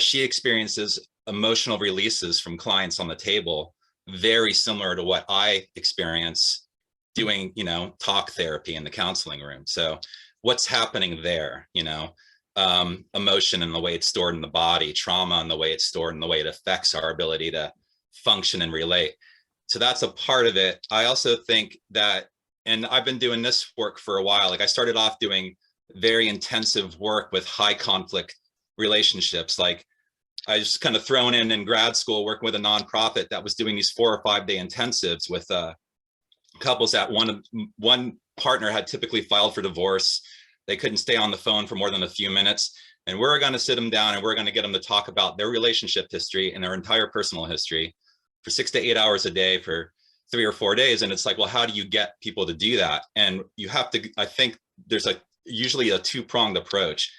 She experiences emotional releases from clients on the table, very similar to what I experience doing, you know, talk therapy in the counseling room. So what's happening there, you know? Emotion and the way it's stored in the body, trauma and the way it's stored and the way it affects our ability to function and relate. So that's a part of it. I also think that, and I've been doing this work for a while, like I started off doing very intensive work with high conflict relationships. Like I was kind of thrown in grad school working with a nonprofit that was doing these 4 or 5 day intensives with couples that one partner had typically filed for divorce. They couldn't stay on the phone for more than a few minutes. And we're going to sit them down and we're going to get them to talk about their relationship history and their entire personal history for 6 to 8 hours a day for 3 or 4 days. And it's like, well, how do you get people to do that? And you have to, I think there's usually a 2-pronged approach.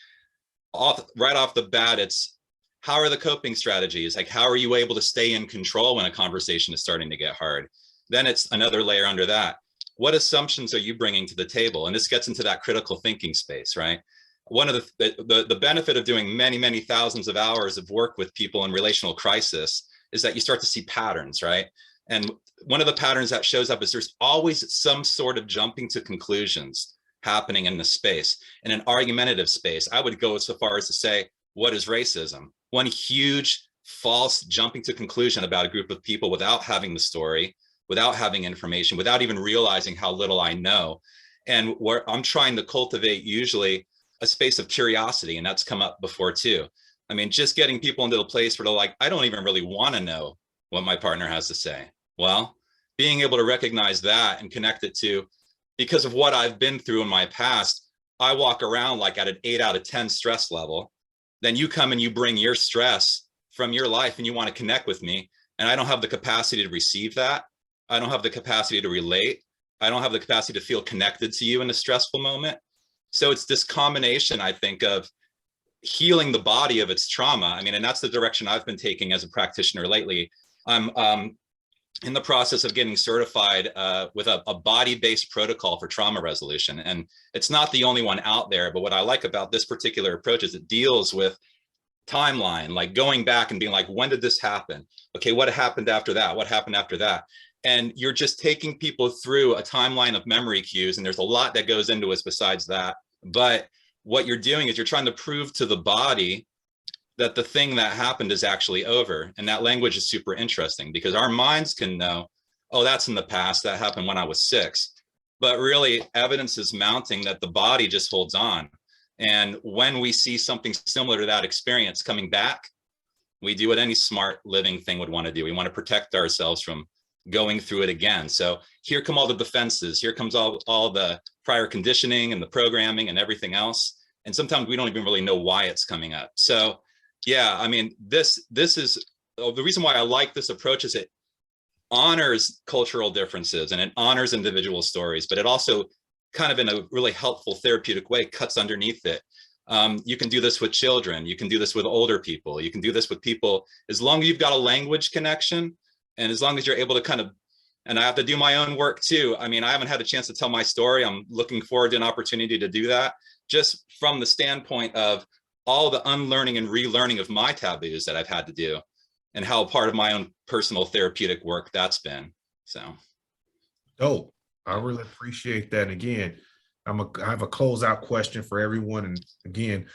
Right off the bat, it's how are the coping strategies? Like, how are you able to stay in control when a conversation is starting to get hard? Then it's another layer under that. what assumptions are you bringing to the table? And this gets into that critical thinking space, right? One of the benefit of doing many, many thousands of hours of work with people in relational crisis is that you start to see patterns, right? And one of the patterns that shows up is there's always some sort of jumping to conclusions happening in the space. In an argumentative space, I would go so far as to say, what is racism? One huge false jumping to conclusion about a group of people without having the story, without having information, without even realizing how little I know. And where I'm trying to cultivate usually a space of curiosity, and that's come up before too. I mean, just getting people into the place where they're like, I don't even really want to know what my partner has to say. Well, being able to recognize that and connect it to, because of what I've been through in my past, I walk around like at an 8 out of 10 stress level. Then you come and you bring your stress from your life and you want to connect with me. And I don't have the capacity to receive that. I don't have the capacity to relate. I don't have the capacity to feel connected to you in a stressful moment. So it's this combination, I think, of healing the body of its trauma. I mean, and that's the direction I've been taking as a practitioner lately. I'm in the process of getting certified with a body-based protocol for trauma resolution. And it's not the only one out there, but what I like about this particular approach is it deals with timeline, like going back and being like, when did this happen? Okay, what happened after that? What happened after that? And you're just taking people through a timeline of memory cues. And there's a lot that goes into us besides that. But what you're doing is you're trying to prove to the body that the thing that happened is actually over. And that language is super interesting because our minds can know, oh, that's in the past, that happened when I was 6. But really evidence is mounting that the body just holds on. And when we see something similar to that experience coming back, we do what any smart living thing would want to do. We want to protect ourselves from going through it again. So here come all the defenses. Here comes all the prior conditioning and the programming and everything else. And sometimes we don't even really know why it's coming up. So yeah, I mean, this is the reason why I like this approach is it honors cultural differences and it honors individual stories, but it also kind of in a really helpful therapeutic way cuts underneath it. You can do this with children. You can do this with older people. You can do this with people as long as you've got a language connection and as long as you're able to kind of, and I have to do my own work too. I mean, I haven't had a chance to tell my story. I'm looking forward to an opportunity to do that just from the standpoint of all the unlearning and relearning of my taboos that I've had to do and how part of my own personal therapeutic work that's been. So. Dope. I really appreciate that. And again, I have a closeout question for everyone. And again,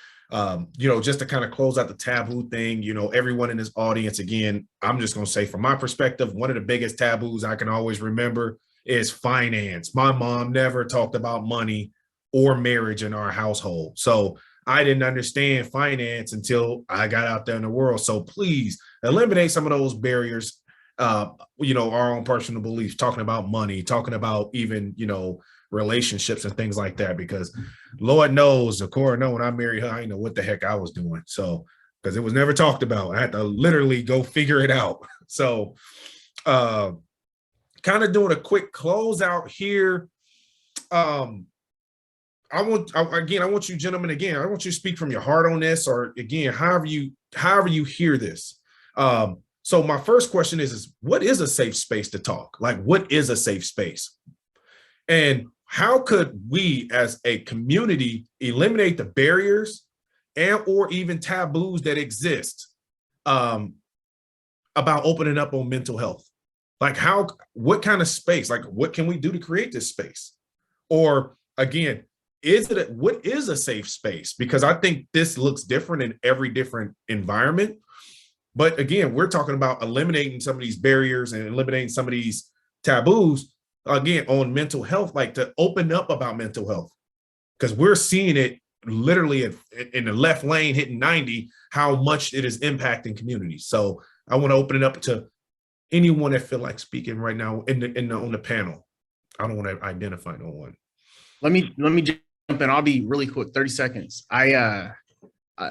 just to kind of close out the taboo thing, everyone in this audience, again, I'm just going to say from my perspective, one of the biggest taboos I can always remember is finance. My mom never talked about money or marriage in our household. So I didn't understand finance until I got out there in the world. So please eliminate some of those barriers, our own personal beliefs, talking about money, talking about even, relationships and things like that, because Lord knows, Cora, when I married her, I didn't know what the heck I was doing. So, because it was never talked about. I had to literally go figure it out. So, kind of doing a quick closeout here. I want you gentlemen, again, I want you to speak from your heart on this, or again, however you hear this. So my first question is what is a safe space to talk? Like, what is a safe space? And how could we as a community eliminate the barriers and or even taboos that exist about opening up on mental health? Like what kind of space, like what can we do to create this space? Or again, what is a safe space? Because I think this looks different in every different environment. But again, we're talking about eliminating some of these barriers and eliminating some of these taboos, again, on mental health, like to open up about mental health. Because we're seeing it literally in the left lane hitting 90, how much it is impacting communities. So I want to open it up to anyone that feel like speaking right now on the panel. I don't want to identify no one. Let me jump in. I'll be really quick, 30 seconds.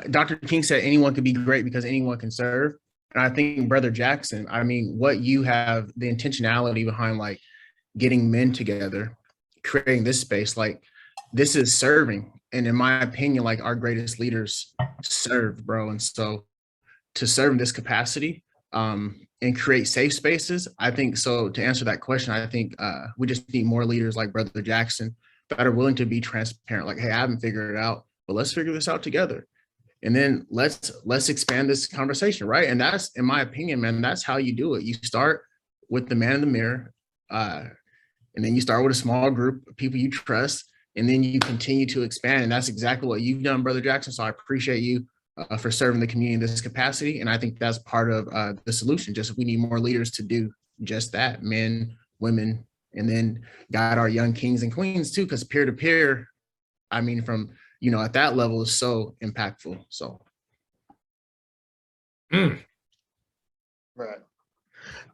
Dr. King said anyone could be great because anyone can serve. And I think Brother Jackson, I mean, what you have, the intentionality behind like getting men together, creating this space, like this is serving. And in my opinion, like our greatest leaders serve, bro. And so to serve in this capacity, and create safe spaces. I think so. To answer that question, I think we just need more leaders like Brother Jackson that are willing to be transparent. Like, hey, I haven't figured it out, but let's figure this out together. And then let's expand this conversation, right? And that's, in my opinion, man, that's how you do it. You start with the man in the mirror, and then you start with a small group of people you trust, and then you continue to expand. And that's exactly what you've done, Brother Jackson. So I appreciate you for serving the community in this capacity. And I think that's part of the solution. Just we need more leaders to do just that, men, women, and then guide our young kings and queens too, because peer to peer, I mean, from, you know, at that level is so impactful. So. Right.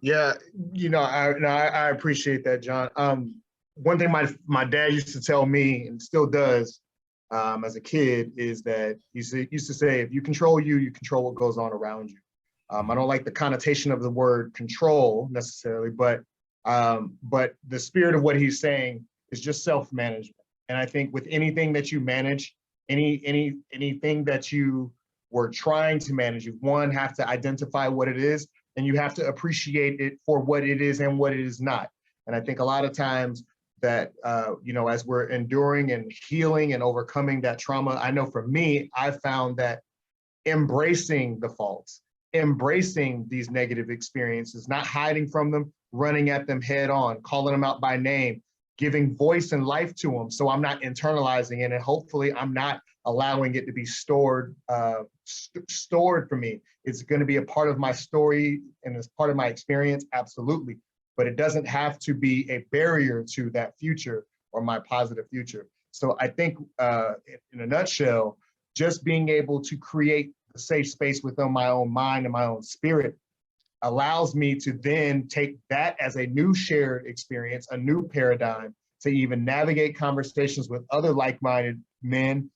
Yeah, you know, I appreciate that, John. One thing my dad used to tell me, and still does, as a kid, is that he used to say, if you control you, you control what goes on around you. I don't like the connotation of the word control necessarily, but the spirit of what he's saying is just self-management. And I think with anything that you manage, anything that you were trying to manage, you have to identify what it is, and you have to appreciate it for what it is and what it is not. And I think a lot of times that, you know, as we're enduring and healing and overcoming that trauma, I know for me, I found that embracing the faults, embracing these negative experiences, not hiding from them, running at them head on, calling them out by name, giving voice and life to them. So I'm not internalizing it, and hopefully I'm not allowing it to be stored for me. It's going to be a part of my story and it's part of my experience, absolutely. But it doesn't have to be a barrier to that future or my positive future. So I think in a nutshell, just being able to create a safe space within my own mind and my own spirit allows me to then take that as a new shared experience, a new paradigm to even navigate conversations with other like-minded men,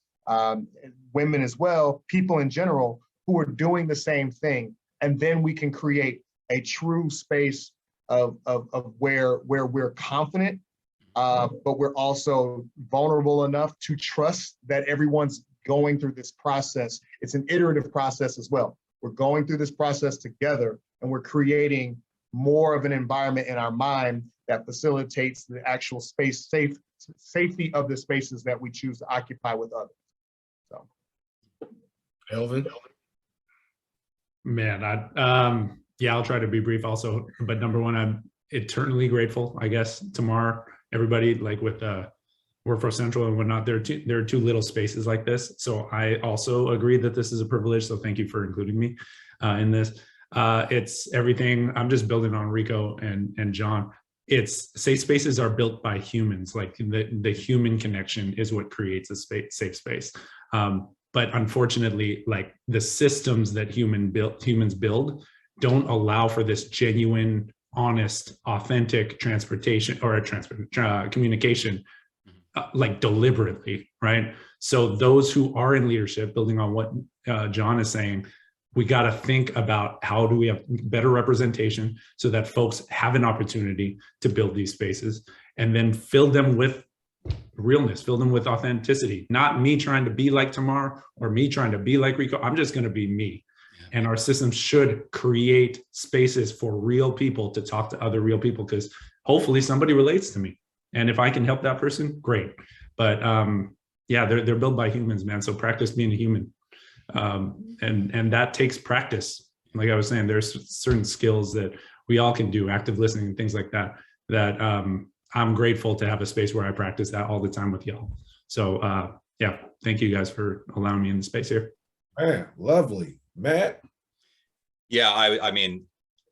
women as well, people in general who are doing the same thing. And then we can create a true space of where we're confident, but we're also vulnerable enough to trust that everyone's going through this process. It's an iterative process as well. We're going through this process together, and we're creating more of an environment in our mind that facilitates the actual safety of the spaces that we choose to occupy with others. So, Elvin? Man, yeah, I'll try to be brief also, but number one, I'm eternally grateful, I guess, Tamar, everybody, like with Workforce Central and whatnot, there are two little spaces like this. So I also agree that this is a privilege. So thank you for including me in this. It's everything. I'm just building on Rico and John. It's safe spaces are built by humans. Like the human connection is what creates a safe space. But unfortunately, like the systems that humans build don't allow for this genuine, honest, authentic transportation or communication, like deliberately, right? So those who are in leadership, building on what John is saying, we got to think about how do we have better representation so that folks have an opportunity to build these spaces, and then fill them with realness, fill them with authenticity, not me trying to be like Tamar or me trying to be like Rico. I'm just going to be me. And our systems should create spaces for real people to talk to other real people, because hopefully somebody relates to me. And if I can help that person, great. But yeah, they're built by humans, man. So practice being a human. And that takes practice. Like I was saying, there's certain skills that we all can do, active listening and things like that, that I'm grateful to have a space where I practice that all the time with y'all. So yeah, thank you guys for allowing me in the space here. Man, lovely. Matt? Yeah, I mean,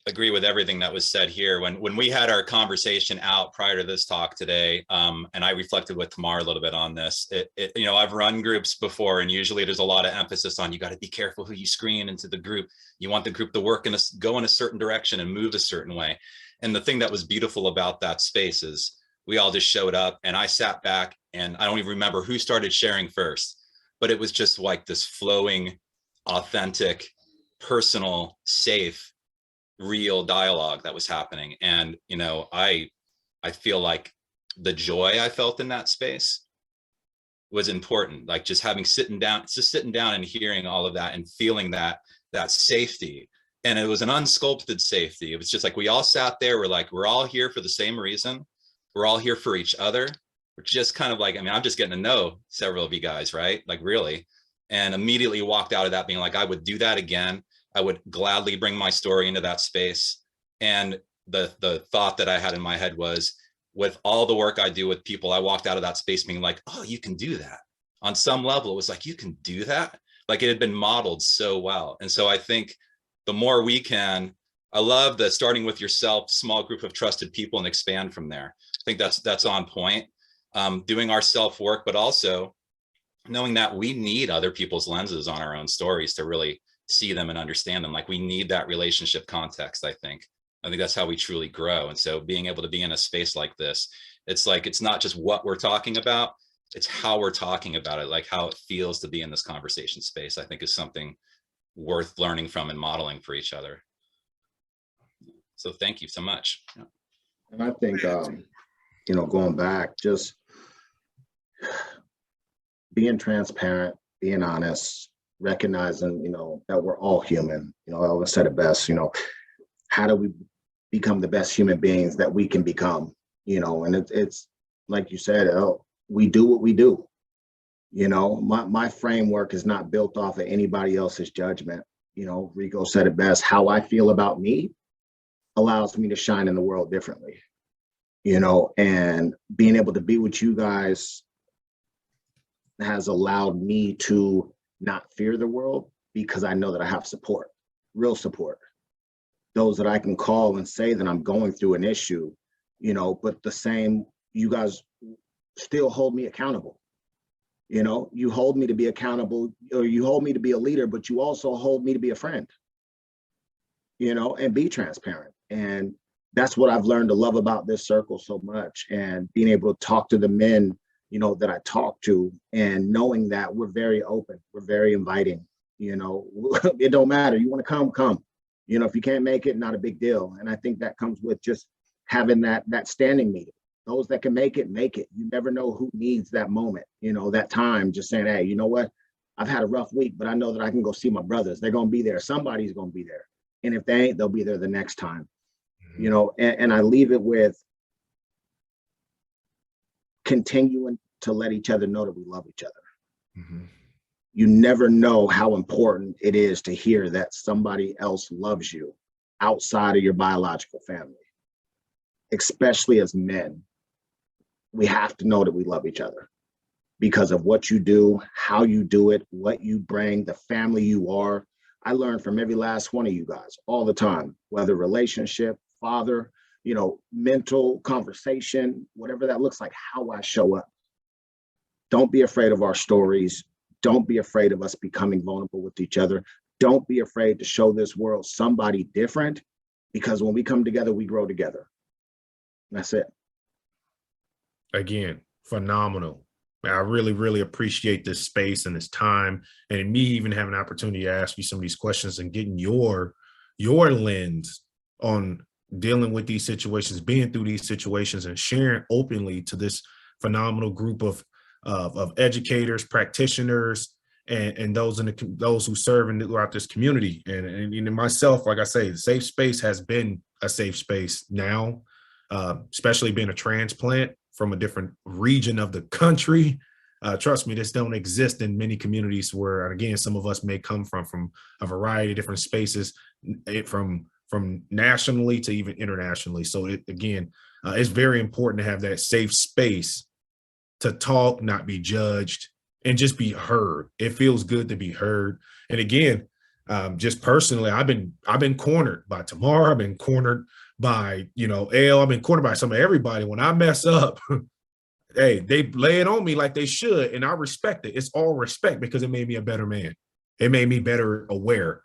agree with everything that was said here. When we had our conversation out prior to this talk today, and I reflected with Tamar a little bit on this, you know, I've run groups before, and usually there's a lot of emphasis on you got to be careful who you screen into the group. You want the group to work go in a certain direction and move a certain way. And the thing that was beautiful about that space is we all just showed up, and I sat back, and I don't even remember who started sharing first, but it was just like this flowing, authentic, personal, safe, real dialogue that was happening. And, you know, I feel like the joy I felt in that space was important. Like just sitting down and hearing all of that and feeling that safety And it was an unsculpted safety. It was just like, we all sat there, we're like, we're all here for the same reason. We're all here for each other. We're just kind of like, I mean, I'm just getting to know several of you guys, right? Like really. And immediately walked out of that being like, I would do that again. I would gladly bring my story into that space. And the thought that I had in my head was, with all the work I do with people, I walked out of that space being like, oh, you can do that. On some level, it was like, you can do that. Like it had been modeled so well. And so I think the more we can, I love the starting with yourself, small group of trusted people, and expand from there. I think that's on point. Doing our self-work, but also knowing that we need other people's lenses on our own stories to really see them and understand them. Like we need that relationship context, I think. I think that's how we truly grow. And so being able to be in a space like this, it's like, it's not just what we're talking about, it's how we're talking about it, like how it feels to be in this conversation space, I think is something worth learning from and modeling for each other. So thank you so much. And I think, you know, going back, just being transparent, being honest, recognizing, you know, that we're all human. You know, Elvin said it best, you know, how do we become the best human beings that we can become? You know, and it's like you said, we do what we do. You know, my framework is not built off of anybody else's judgment. You know, Rico said it best, how I feel about me allows me to shine in the world differently. You know, and being able to be with you guys has allowed me to not fear the world, because I know that I have support, real support. Those that I can call and say that I'm going through an issue, you know, but the same, you guys still hold me accountable. You know, you hold me to be accountable, or you hold me to be a leader, but you also hold me to be a friend, you know, and be transparent. And that's what I've learned to love about this circle so much, and being able to talk to the men, you know, that I talk to, and knowing that we're very open, we're very inviting, you know, it don't matter. You want to come, come. You know, if you can't make it, not a big deal. And I think that comes with just having that standing meeting. Those that can make it, make it. You never know who needs that moment, you know, that time, just saying, hey, you know what? I've had a rough week, but I know that I can go see my brothers. They're going to be there. Somebody's going to be there. And if they ain't, they'll be there the next time. You know, and I leave it with continuing to let each other know that we love each other. You never know how important it is to hear that somebody else loves you outside of your biological family, especially as men. We have to know that we love each other because of what you do, how you do it, what you bring, the family you are. I learn from every last one of you guys all the time, whether relationship, father, you know, mental conversation, whatever that looks like, how I show up. Don't be afraid of our stories. Don't be afraid of us becoming vulnerable with each other. Don't be afraid to show this world somebody different, because when we come together, we grow together. That's it. Again, phenomenal. I really, really appreciate this space and this time, and me even having an opportunity to ask you some of these questions and getting your lens on dealing with these situations, being through these situations, and sharing openly to this phenomenal group of educators, practitioners, and those who serve throughout this community. And myself, like I say, the safe space has been a safe space now, especially being a transplant from a different region of the country. Trust me, this don't exist in many communities where, again, some of us may come from a variety of different spaces, from nationally to even internationally. So it's very important to have that safe space to talk, not be judged, and just be heard. It feels good to be heard. And again, just personally, I've been cornered by Tamar. I've been cornered by, you know, Ale. I've been cornered by some of everybody. When I mess up, hey, they lay it on me like they should, and I respect it. It's all respect, because it made me a better man. It made me better aware.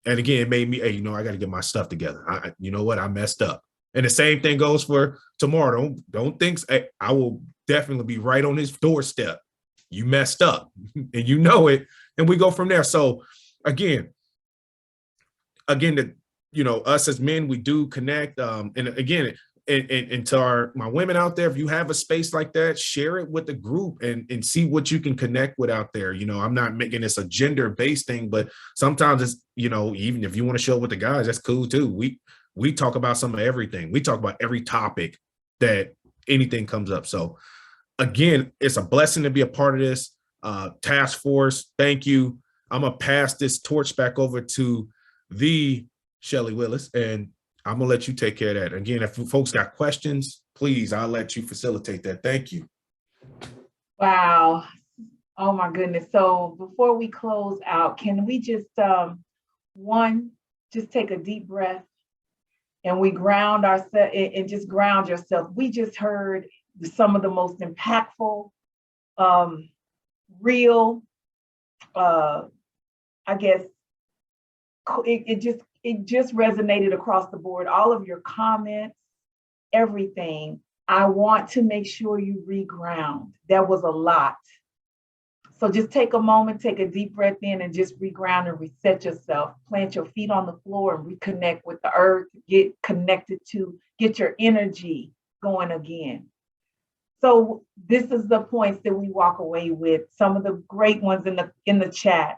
And again, it made me, hey, you know, I got to get my stuff together. You know what? I messed up. And the same thing goes for tomorrow. Don't think, hey, I will definitely be right on his doorstep. You messed up, and you know it, and we go from there. So again, that, you know, us as men, we do connect. And again, and to my women out there, if you have a space like that, share it with the group and see what you can connect with out there. You know, I'm not making this a gender-based thing, but sometimes it's, you know, even if you want to show up with the guys, that's cool too. We talk about some of everything. We talk about every topic that anything comes up. So again, it's a blessing to be a part of this task force. Thank you. I'm gonna pass this torch back over to the Shelly Willis, and I'm gonna let you take care of that. Again, if folks got questions, please, I'll let you facilitate that. Thank you. Wow. Oh my goodness. So before we close out, can we just just take a deep breath and we ground ourselves and just ground yourself. We just heard some of the most impactful, real, I guess it just resonated across the board. All of your comments, everything. I want to make sure you reground. That was a lot. So just take a moment, take a deep breath in and just reground and reset yourself. Plant your feet on the floor and reconnect with the earth, get connected get your energy going again. So this is the points that we walk away with. Some of the great ones in the chat.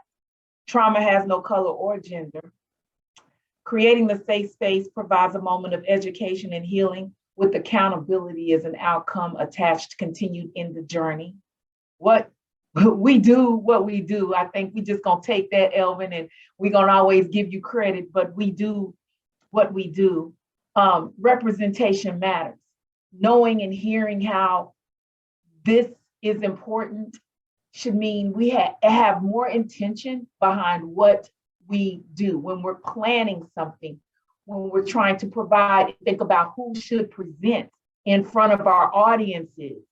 Trauma has no color or gender. Creating the safe space provides a moment of education and healing with accountability as an outcome attached, continued in the journey. What we do. I think we just gonna take that, Elvin, and we're gonna always give you credit, but we do what we do. Representation matters. Knowing and hearing how this is important should mean we have more intention behind what we do when we're planning something, when we're trying to provide, think about who should present in front of our audiences,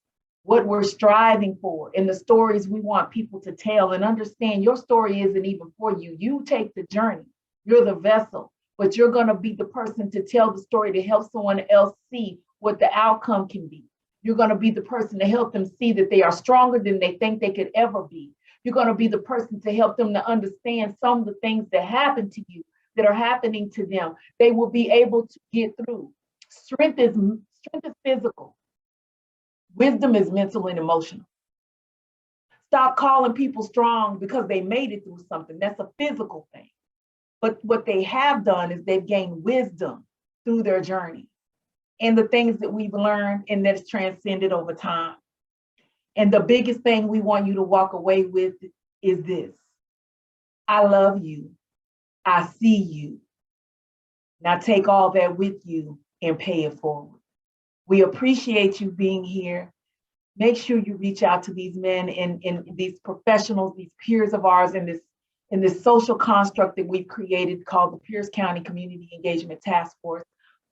what we're striving for, and the stories we want people to tell, and understand your story isn't even for you. You take the journey, you're the vessel, but you're gonna be the person to tell the story to help someone else see what the outcome can be. You're gonna be the person to help them see that they are stronger than they think they could ever be. You're gonna be the person to help them to understand some of the things that happen to you, that are happening to them. They will be able to get through. Strength is physical. Wisdom is mental and emotional. Stop calling people strong because they made it through something. That's a physical thing. But what they have done is they've gained wisdom through their journey and the things that we've learned and that's transcended over time. And the biggest thing we want you to walk away with is this. I love you. I see you. Now take all that with you and pay it forward. We appreciate you being here. Make sure you reach out to these men and these professionals, these peers of ours in this social construct that we've created called the Pierce County Community Engagement Task Force.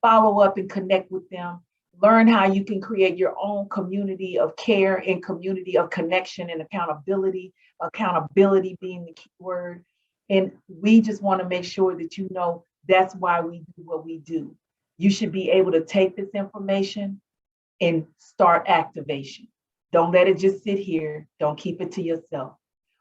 Follow up and connect with them. Learn how you can create your own community of care and community of connection and accountability, accountability being the key word. And we just want to make sure that you know that's why we do what we do. You should be able to take this information and start activation. Don't let it just sit here. Don't keep it to yourself.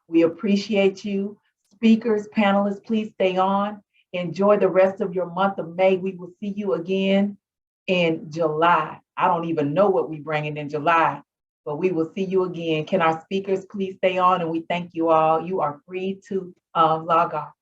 We appreciate you. Speakers, panelists, please stay on. Enjoy the rest of your month of May. We will see you again in July. I don't even know what we're bringing in July, but we will see you again. Can our speakers please stay on? And we thank you all. You are free to log off.